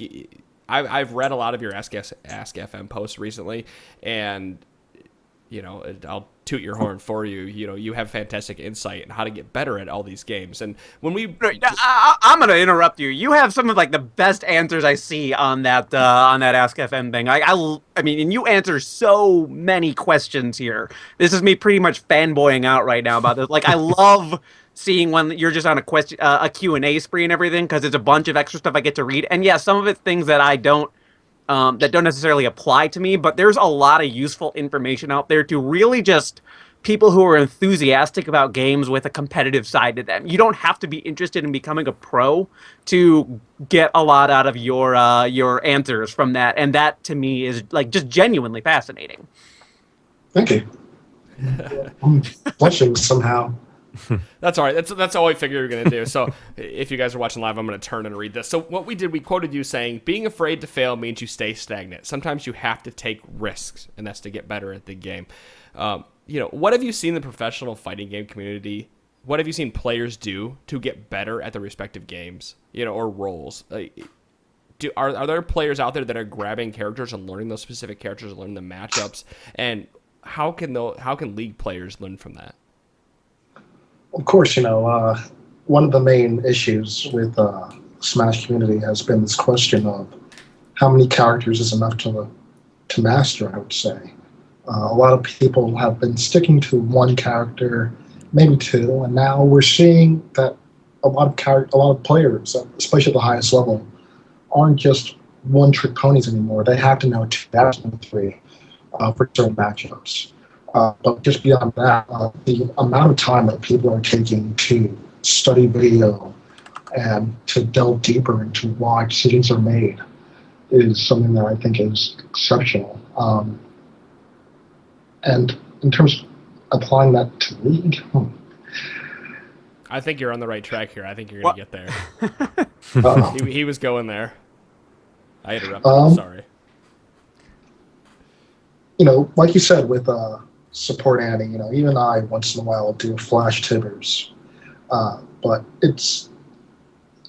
Speaker 3: I've read a lot of your Ask FM posts recently, and I'll toot your horn for you. You have fantastic insight on how to get better at all these games. And when
Speaker 4: I'm gonna interrupt you. You have some of like the best answers I see on that Ask FM thing. I mean, and you answer so many questions here. This is me pretty much fanboying out right now about this. Like, I love seeing when you're just on a Q&A spree and everything, because it's a bunch of extra stuff I get to read. And yeah, some of it's things that I don't necessarily apply to me, but there's a lot of useful information out there to really just people who are enthusiastic about games with a competitive side to them. You don't have to be interested in becoming a pro to get a lot out of your answers from that, and that to me is like just genuinely fascinating.
Speaker 6: Thank you. I'm blushing somehow.
Speaker 3: That's all right. That's all I figured you were going to do. So if you guys are watching live, I'm going to turn and read this. So what we did, we quoted you saying, being afraid to fail means you stay stagnant. Sometimes you have to take risks, and that's to get better at the game. What have you seen in the professional fighting game community? What have you seen players do to get better at their respective games, or roles? Are there players out there that are grabbing characters and learning those specific characters and learning the matchups? And how can League players learn from that?
Speaker 6: Of course, one of the main issues with Smash community has been this question of how many characters is enough to master, I would say. A lot of people have been sticking to one character, maybe two, and now we're seeing that a lot of players, especially at the highest level, aren't just one-trick ponies anymore. They have to know two, three for certain matchups. But just beyond that, the amount of time that people are taking to study video and to delve deeper into why decisions are made is something that I think is exceptional. And in terms of applying that to League,
Speaker 3: I think you're on the right track here. I think you're going to get there. He was going there. I interrupted. Sorry.
Speaker 6: Like you said, with support Annie, even I once in a while do flash tibbers. But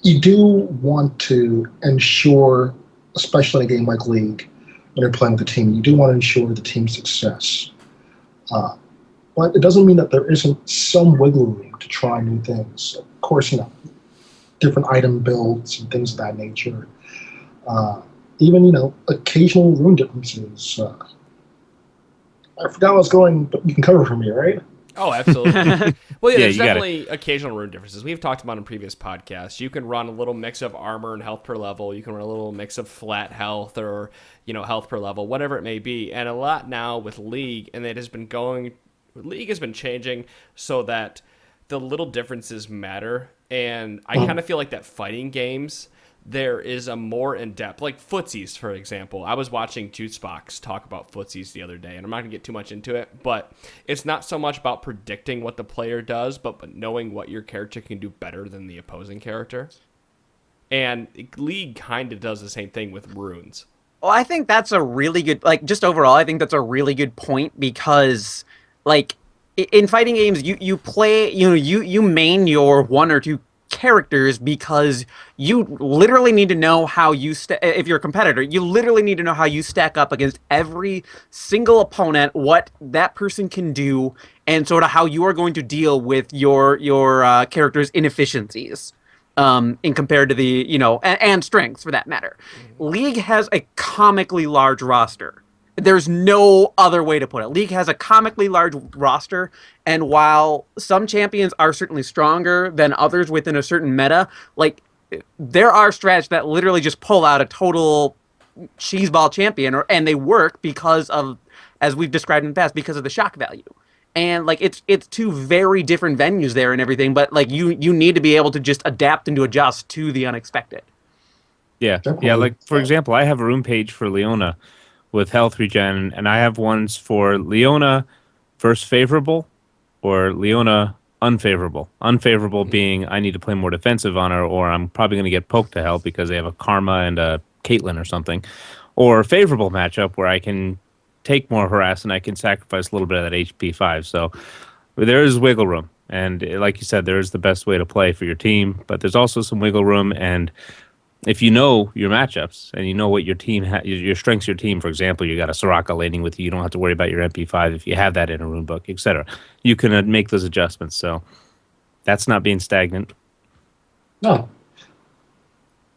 Speaker 6: you do want to ensure, especially in a game like League, when you're playing with a team, you do want to ensure the team's success. But it doesn't mean that there isn't some wiggle room to try new things. Of course, different item builds and things of that nature. Even, occasional rune differences. I forgot where I was going, but you can cover for me, right?
Speaker 3: Oh, absolutely. Well, yeah, there's definitely occasional rune differences. We've talked about in previous podcasts. You can run a little mix of armor and health per level. You can run a little mix of flat health or, health per level, whatever it may be. And a lot now with League, and League has been changing so that the little differences matter. And I kind of feel like that fighting games, there is a more in-depth, like footsies, for example. I was watching Juicebox talk about footsies the other day, and I'm not going to get too much into it, but it's not so much about predicting what the player does, but knowing what your character can do better than the opposing character. And League kind of does the same thing with runes.
Speaker 4: Well, I think that's a really good, just overall, I think that's a really good point because, in fighting games, you play, you main your one or two characters because you literally need to know how you if you're a competitor, you literally need to know how you stack up against every single opponent, what that person can do, and sort of how you are going to deal with your character's inefficiencies in compared to the and strengths for that matter. League has a comically large roster. There's no other way to put it. League has a comically large roster, and while some champions are certainly stronger than others within a certain meta, there are strats that literally just pull out a total cheeseball champion, and they work because of, as we've described in the past, because of the shock value. And it's two very different venues there and everything, but you need to be able to just adapt and to adjust to the unexpected.
Speaker 5: Yeah, yeah. For example, I have a room page for Leona with health regen, and I have ones for Leona first favorable or Leona unfavorable. Unfavorable being I need to play more defensive on her, or I'm probably going to get poked to hell because they have a Karma and a Caitlyn or something. or a favorable matchup where I can take more harass and I can sacrifice a little bit of that HP 5. So there is wiggle room. And like you said, there is the best way to play for your team, but there's also some wiggle room. And if you know your matchups and you know what your team your strengths of your team, for example, you got a Soraka laning with you, you don't have to worry about your MP5 if you have that in a rune book, etc. You can make those adjustments. So that's not being stagnant.
Speaker 6: No.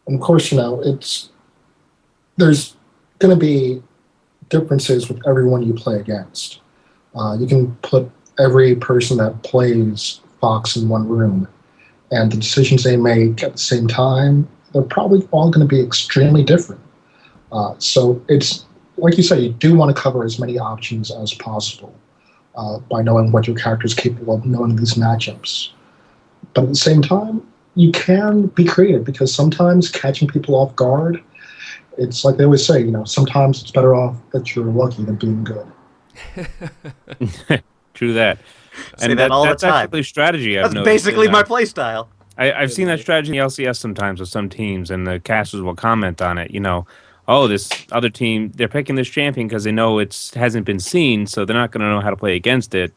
Speaker 6: And of course, there's going to be differences with everyone you play against. You can put every person that plays Fox in one room, and the decisions they make at the same time, they're probably all going to be extremely different. So it's, like you say, you do want to cover as many options as possible by knowing what your character is capable of, knowing these matchups. But at the same time, you can be creative, because sometimes catching people off guard, it's like they always say, sometimes it's better off that you're lucky than being good.
Speaker 5: True that.
Speaker 4: Say that all the
Speaker 5: that's
Speaker 4: time.
Speaker 5: actually a strategy I've
Speaker 4: That's
Speaker 5: noticed.
Speaker 4: basically my play style.
Speaker 5: I've seen that strategy in the LCS sometimes with some teams, and the casters will comment on it. Oh, this other team, they're picking this champion because they know it hasn't been seen, so they're not going to know how to play against it.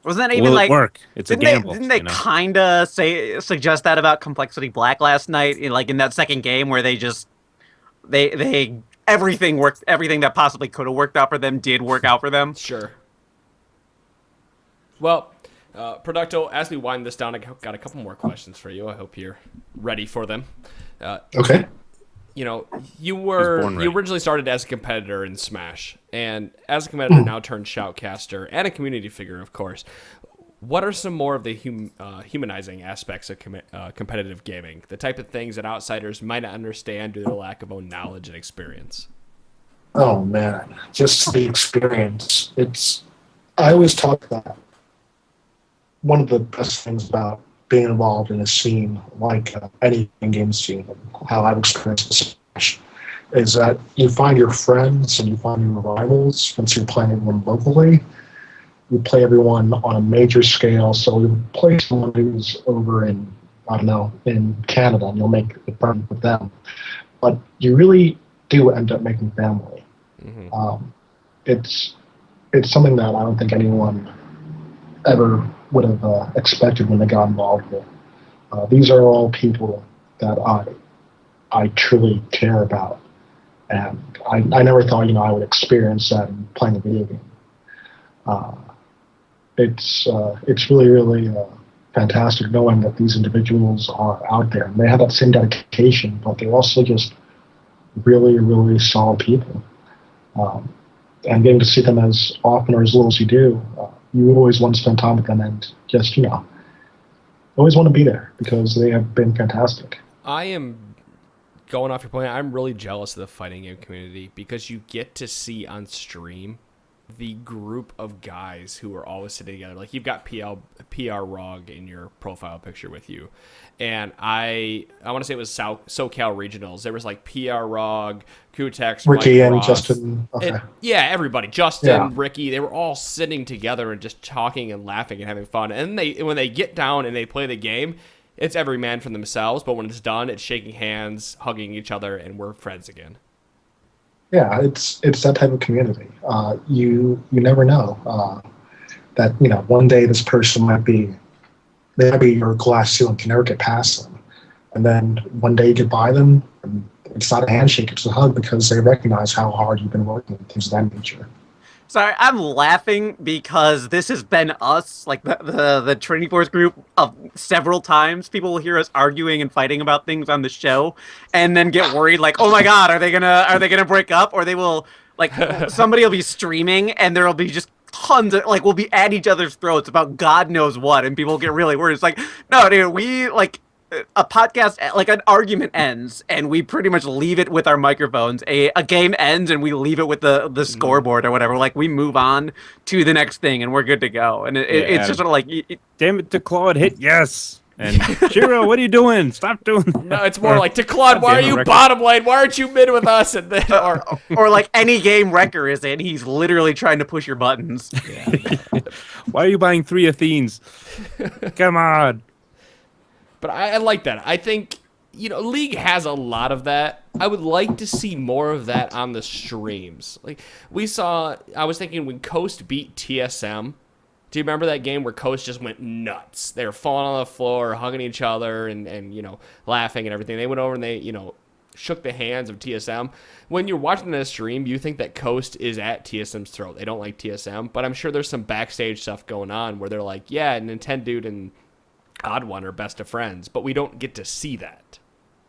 Speaker 4: Wasn't that even
Speaker 5: Will it work? It's a gamble.
Speaker 4: Didn't they kind of suggest that about Complexity Black last night? In that second game where they everything worked, everything that possibly could have worked out for them did work out for them.
Speaker 3: Sure. Well, Progducto, as we wind this down, I got a couple more questions for you. I hope you're ready for them.
Speaker 6: Okay.
Speaker 3: You originally started as a competitor in Smash, and as a competitor now turned shoutcaster and a community figure, of course. What are some more of the humanizing aspects of competitive gaming? The type of things that outsiders might not understand due to their lack of own knowledge and experience?
Speaker 6: Oh, man. Just the experience. I always talk that one of the best things about being involved in a scene like any in-game scene, how I've experienced Smash, is that you find your friends and you find your rivals once you're playing everyone locally. You play everyone on a major scale, so you play someone who's over in Canada, and you'll make a friend with them. But you really do end up making family. Mm-hmm. It's something that I don't think anyone ever would have expected when they got involved with. These are all people that I truly care about, and I never thought I would experience that in playing a video game. It's really, really fantastic knowing that these individuals are out there, and they have that same dedication, but they're also just really, really solid people. And getting to see them as often or as little as you do, you always want to spend time with them and just, always want to be there because they have been fantastic.
Speaker 3: I am, going off your point, I'm really jealous of the fighting game community because you get to see on stream the group of guys who are always sitting together. Like, you've got PR Rog in your profile picture with you. And I want to say it was SoCal Regionals. There was like PR Rog, Kutex,
Speaker 6: Ricky,
Speaker 3: Mike
Speaker 6: and
Speaker 3: Ross,
Speaker 6: Justin. Okay.
Speaker 3: Everybody. Justin, Ricky, they were all sitting together and just talking and laughing and having fun. And when they get down and they play the game, it's every man for themselves. But when it's done, it's shaking hands, hugging each other, and we're friends again.
Speaker 6: Yeah, it's that type of community. You never know that one day this person might be your glass ceiling, can never get past them, and then one day you get by them, and it's not a handshake, it's a hug because they recognize how hard you've been working, things of that nature.
Speaker 4: Sorry, I'm laughing because this has been us, like the Trinity Force group, of several times. People will hear us arguing and fighting about things on the show, and then get worried, like, "Oh my God, are they gonna break up?" Or they will, like, somebody will be streaming, and there will be just tons of, like, we'll be at each other's throats about God knows what, and people get really worried. It's like, no, dude, we like. A podcast, like an argument ends, and we pretty much leave it with our microphones. A game ends, and we leave it with the scoreboard or whatever. Like, we move on to the next thing, and we're good to go. And it's just sort of like...
Speaker 5: Damn it, to Claude, hit yes! And Shiro, what are you doing? Stop doing that.
Speaker 3: No, it's more like, to Claude, why are you bottom lane? Why aren't you mid with us? And then,
Speaker 4: or like any game Wrecker is in, he's literally trying to push your buttons.
Speaker 5: Yeah. Why are you buying 3 Athenes? Come on.
Speaker 3: But I like that. I think League has a lot of that. I would like to see more of that on the streams. Like I was thinking when Coast beat TSM. Do you remember that game where Coast just went nuts? They were falling on the floor, hugging each other, and laughing and everything. They went over and they shook the hands of TSM. When you're watching that stream, you think that Coast is at TSM's throat. They don't like TSM, but I'm sure there's some backstage stuff going on where they're like, yeah, Nintendo and Odd One are best of friends, but we don't get to see that.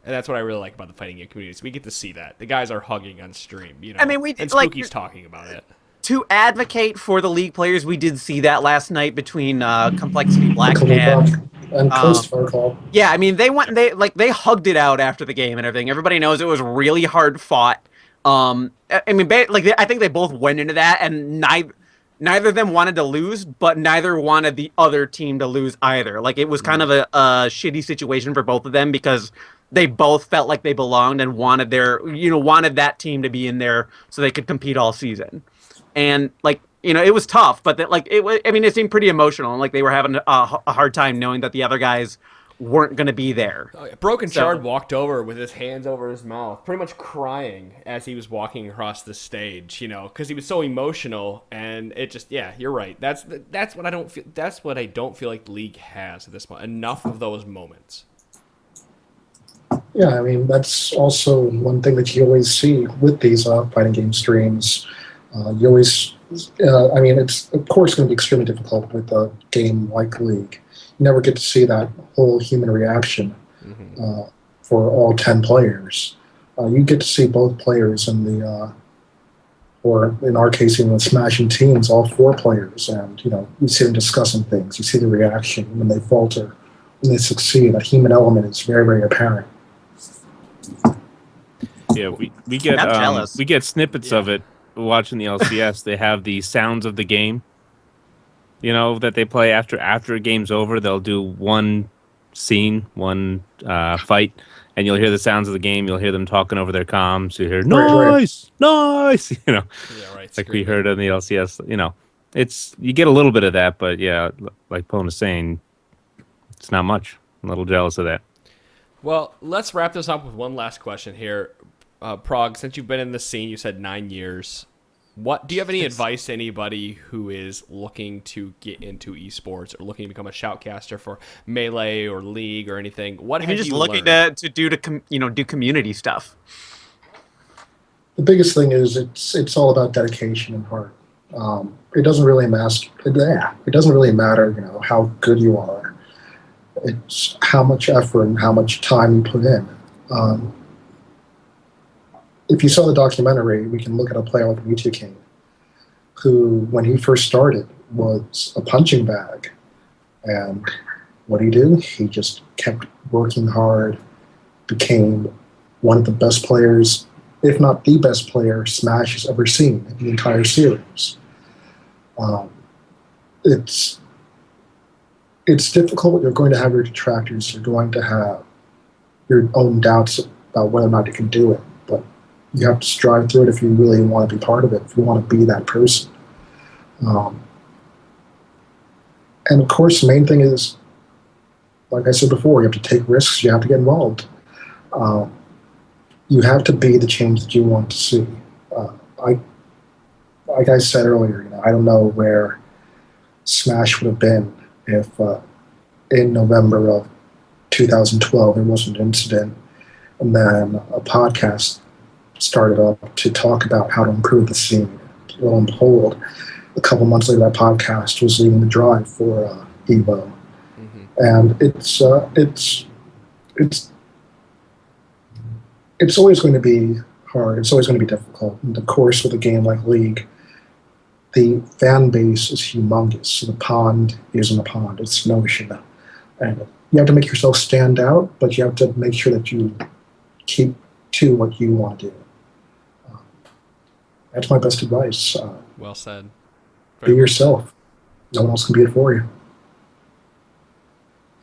Speaker 3: And that's what I really like about the fighting game communities. We get to see that. The guys are hugging on stream,
Speaker 4: I mean,
Speaker 3: and Spooky's talking about it.
Speaker 4: To advocate for the League players, we did see that last night between Complexity Black
Speaker 6: and Coast Protocol.
Speaker 4: Yeah, I mean, they hugged it out after the game and everything. Everybody knows it was really hard fought. I think they both went into that, and neither of them wanted to lose, but neither wanted the other team to lose either. Like, it was kind of a shitty situation for both of them because they both felt like they belonged and wanted wanted that team to be in there so they could compete all season. And it was tough, but it seemed pretty emotional, and they were having a hard time knowing that the other guys weren't going to be there.
Speaker 3: Oh, yeah. Broken Shard walked over with his hands over his mouth, pretty much crying as he was walking across the stage, because he was so emotional, and it just, yeah, you're right. That's what I don't feel. That's what I don't feel like the League has at this point. Enough of those moments.
Speaker 6: Yeah, I mean, that's also one thing that you always see with these fighting game streams. You always, it's of course going to be extremely difficult with a game like League. You never get to see that whole human reaction for all 10 players. You get to see both players in or in our case, even with smashing teams, all 4 players, and you see them discussing things. You see the reaction when they falter, when they succeed. That human element is very, very apparent.
Speaker 5: Yeah, we get snippets of it. Watching the LCS, they have the sounds of the game, that they play after a game's over. They'll do one scene, one fight, and you'll hear the sounds of the game. You'll hear them talking over their comms. You hear nice, nice,
Speaker 3: Yeah, right.
Speaker 5: like we heard on the LCS. It's you get a little bit of that, but yeah, like Pona's saying, it's not much. I'm a little jealous of that.
Speaker 3: Well, let's wrap this up with one last question here. Prog, since you've been in the scene, you said 9 years. Do you have any advice to anybody who is looking to get into esports or looking to become a shoutcaster for Melee or League or anything? What have you just
Speaker 4: looking
Speaker 3: learned?
Speaker 4: to do community stuff?
Speaker 6: The biggest thing is it's all about dedication and heart. It doesn't really matter. It doesn't really matter, how good you are. It's how much effort and how much time you put in. If you saw the documentary, we can look at a player like Mewtwo King, who, when he first started, was a punching bag. And what did he do? He just kept working hard, became one of the best players, if not the best player Smash has ever seen in the entire series. It's difficult. You're going to have your detractors. You're going to have your own doubts about whether or not you can do it. But you have to strive through it if you really want to be part of it, if you want to be that person. And of course, the main thing is, like I said before, you have to take risks, you have to get involved. You have to be the change that you want to see. Like I said earlier, I don't know where Smash would have been if in November of 2012 there was an incident and then a podcast started up to talk about how to improve the scene. Lo and behold, a couple months later, that podcast was leading the drive for Evo, and it's always going to be hard. It's always going to be difficult. And of course, with a game like League, the fan base is humongous. So the pond isn't a pond; it's an ocean, and you have to make yourself stand out, but you have to make sure that you keep to what you want to do. That's my best advice.
Speaker 3: Well said.
Speaker 6: Be yourself. No one else can be it for you.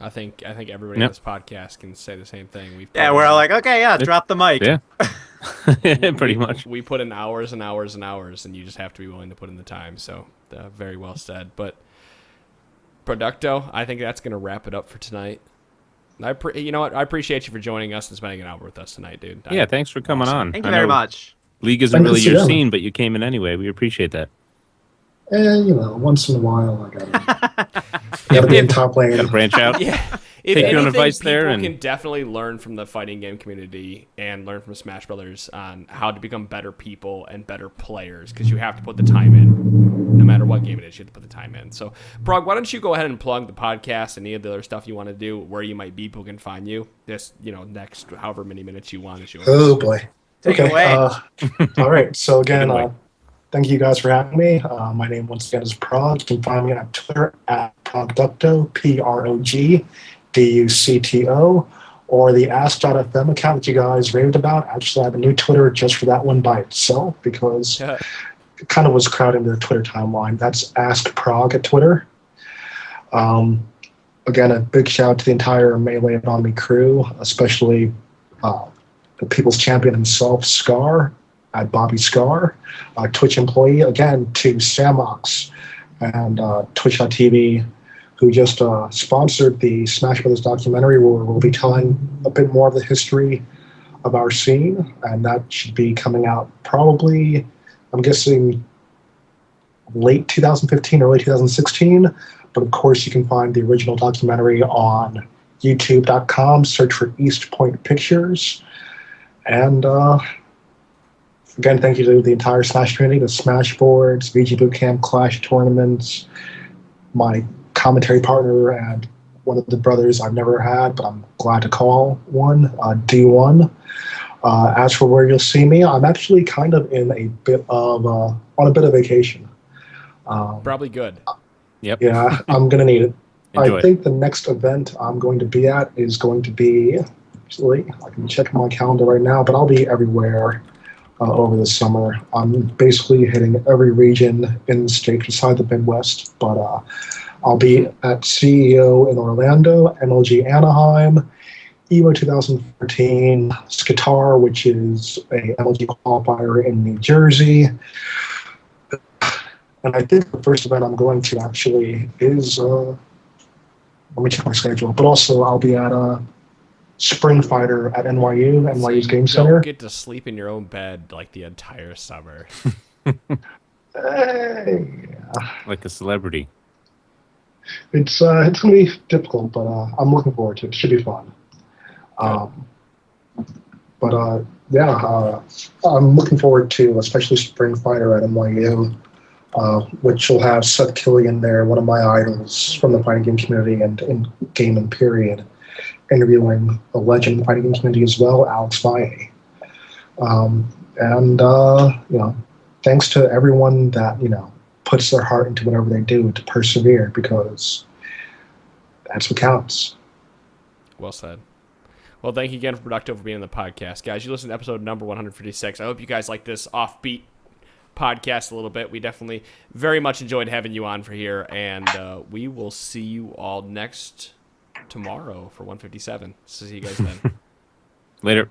Speaker 3: I think everybody on this podcast can say the same thing.
Speaker 4: We're all like, okay, drop the mic.
Speaker 5: Yeah. Pretty much.
Speaker 3: We put in hours and hours and hours, and you just have to be willing to put in the time. So, very well said. But Progducto, I think that's going to wrap it up for tonight. You know what? I appreciate you for joining us and spending an hour with us tonight, dude.
Speaker 5: Yeah, thanks for coming on.
Speaker 4: Thank you
Speaker 5: I
Speaker 4: very
Speaker 5: know
Speaker 4: much.
Speaker 5: League isn't
Speaker 6: Thank
Speaker 5: really
Speaker 6: you,
Speaker 5: your
Speaker 6: Sam.
Speaker 5: scene, but you came in anyway. We appreciate that.
Speaker 6: And, once in a while, I gotta be in top
Speaker 5: Got to
Speaker 6: lane.
Speaker 5: branch out.
Speaker 3: Yeah. If
Speaker 5: Take your own
Speaker 3: anything,
Speaker 5: advice
Speaker 3: people
Speaker 5: there and-
Speaker 3: can definitely learn from the fighting game community and learn from Smash Brothers on how to become better people and better players, because you have to put the time in. No matter what game it is, you have to put the time in. So, Prog, why don't you go ahead and plug the podcast and any of the other stuff you want to do, where you might be, people can find you. This, next however many minutes you want is yours.
Speaker 6: Oh boy.
Speaker 4: Take it away.
Speaker 6: All right. So again,
Speaker 5: away.
Speaker 6: thank you guys for having me. My name once again is Prog. You can find me on Twitter at Progducto, Progducto, or the Ask.fm account that you guys raved about. Actually, I have a new Twitter just for that one by itself because it kind of was crowding the Twitter timeline. That's Ask Prog at Twitter. Again, a big shout out to the entire Melee and On Me crew, especially the People's Champion himself, Scar, at Bobby Scar, Twitch employee, again, to Samox and Twitch.tv, who just sponsored the Smash Brothers documentary, where we'll be telling a bit more of the history of our scene, and that should be coming out probably, I'm guessing, late 2015, early 2016. But of course, you can find the original documentary on youtube.com, search for East Point Pictures. And again, thank you to the entire Smash community, the Smash boards, VG Bootcamp, Clash tournaments, my commentary partner, and one of the brothers I've never had, but I'm glad to call one, D1. As for where you'll see me, I'm actually kind of in a bit of on a bit of vacation.
Speaker 3: Probably good.
Speaker 5: Yep.
Speaker 6: Yeah, I'm gonna need it.
Speaker 5: Enjoy
Speaker 6: I think the next event I'm going to be at is going to be, actually, I can check my calendar right now, but I'll be everywhere over the summer. I'm basically hitting every region in the state beside the Midwest, but I'll be at CEO in Orlando, MLG Anaheim, EVO 2014, Skatar, which is a MLG qualifier in New Jersey. And I think the first event I'm going to actually is, let me check my schedule, but also I'll be at Spring Fighter at NYU's Game Center.
Speaker 3: Don't get to sleep in your own bed like the entire summer.
Speaker 5: Like a celebrity.
Speaker 6: It's going to be difficult, but I'm looking forward to it. It should be fun. I'm looking forward to especially Spring Fighter at NYU, which will have Seth Killian there, one of my idols from the fighting game community and in gaming period, interviewing a legend in the fighting game community as well, Alex Valle. Thanks to everyone that, puts their heart into whatever they do to persevere, because that's what counts.
Speaker 3: Well said. Well, thank you again for Progducto for being on the podcast. Guys, you listened to episode number 156. I hope you guys like this offbeat podcast a little bit. We definitely very much enjoyed having you on for here, and we will see you all tomorrow for 157. So see you guys then.
Speaker 5: Later.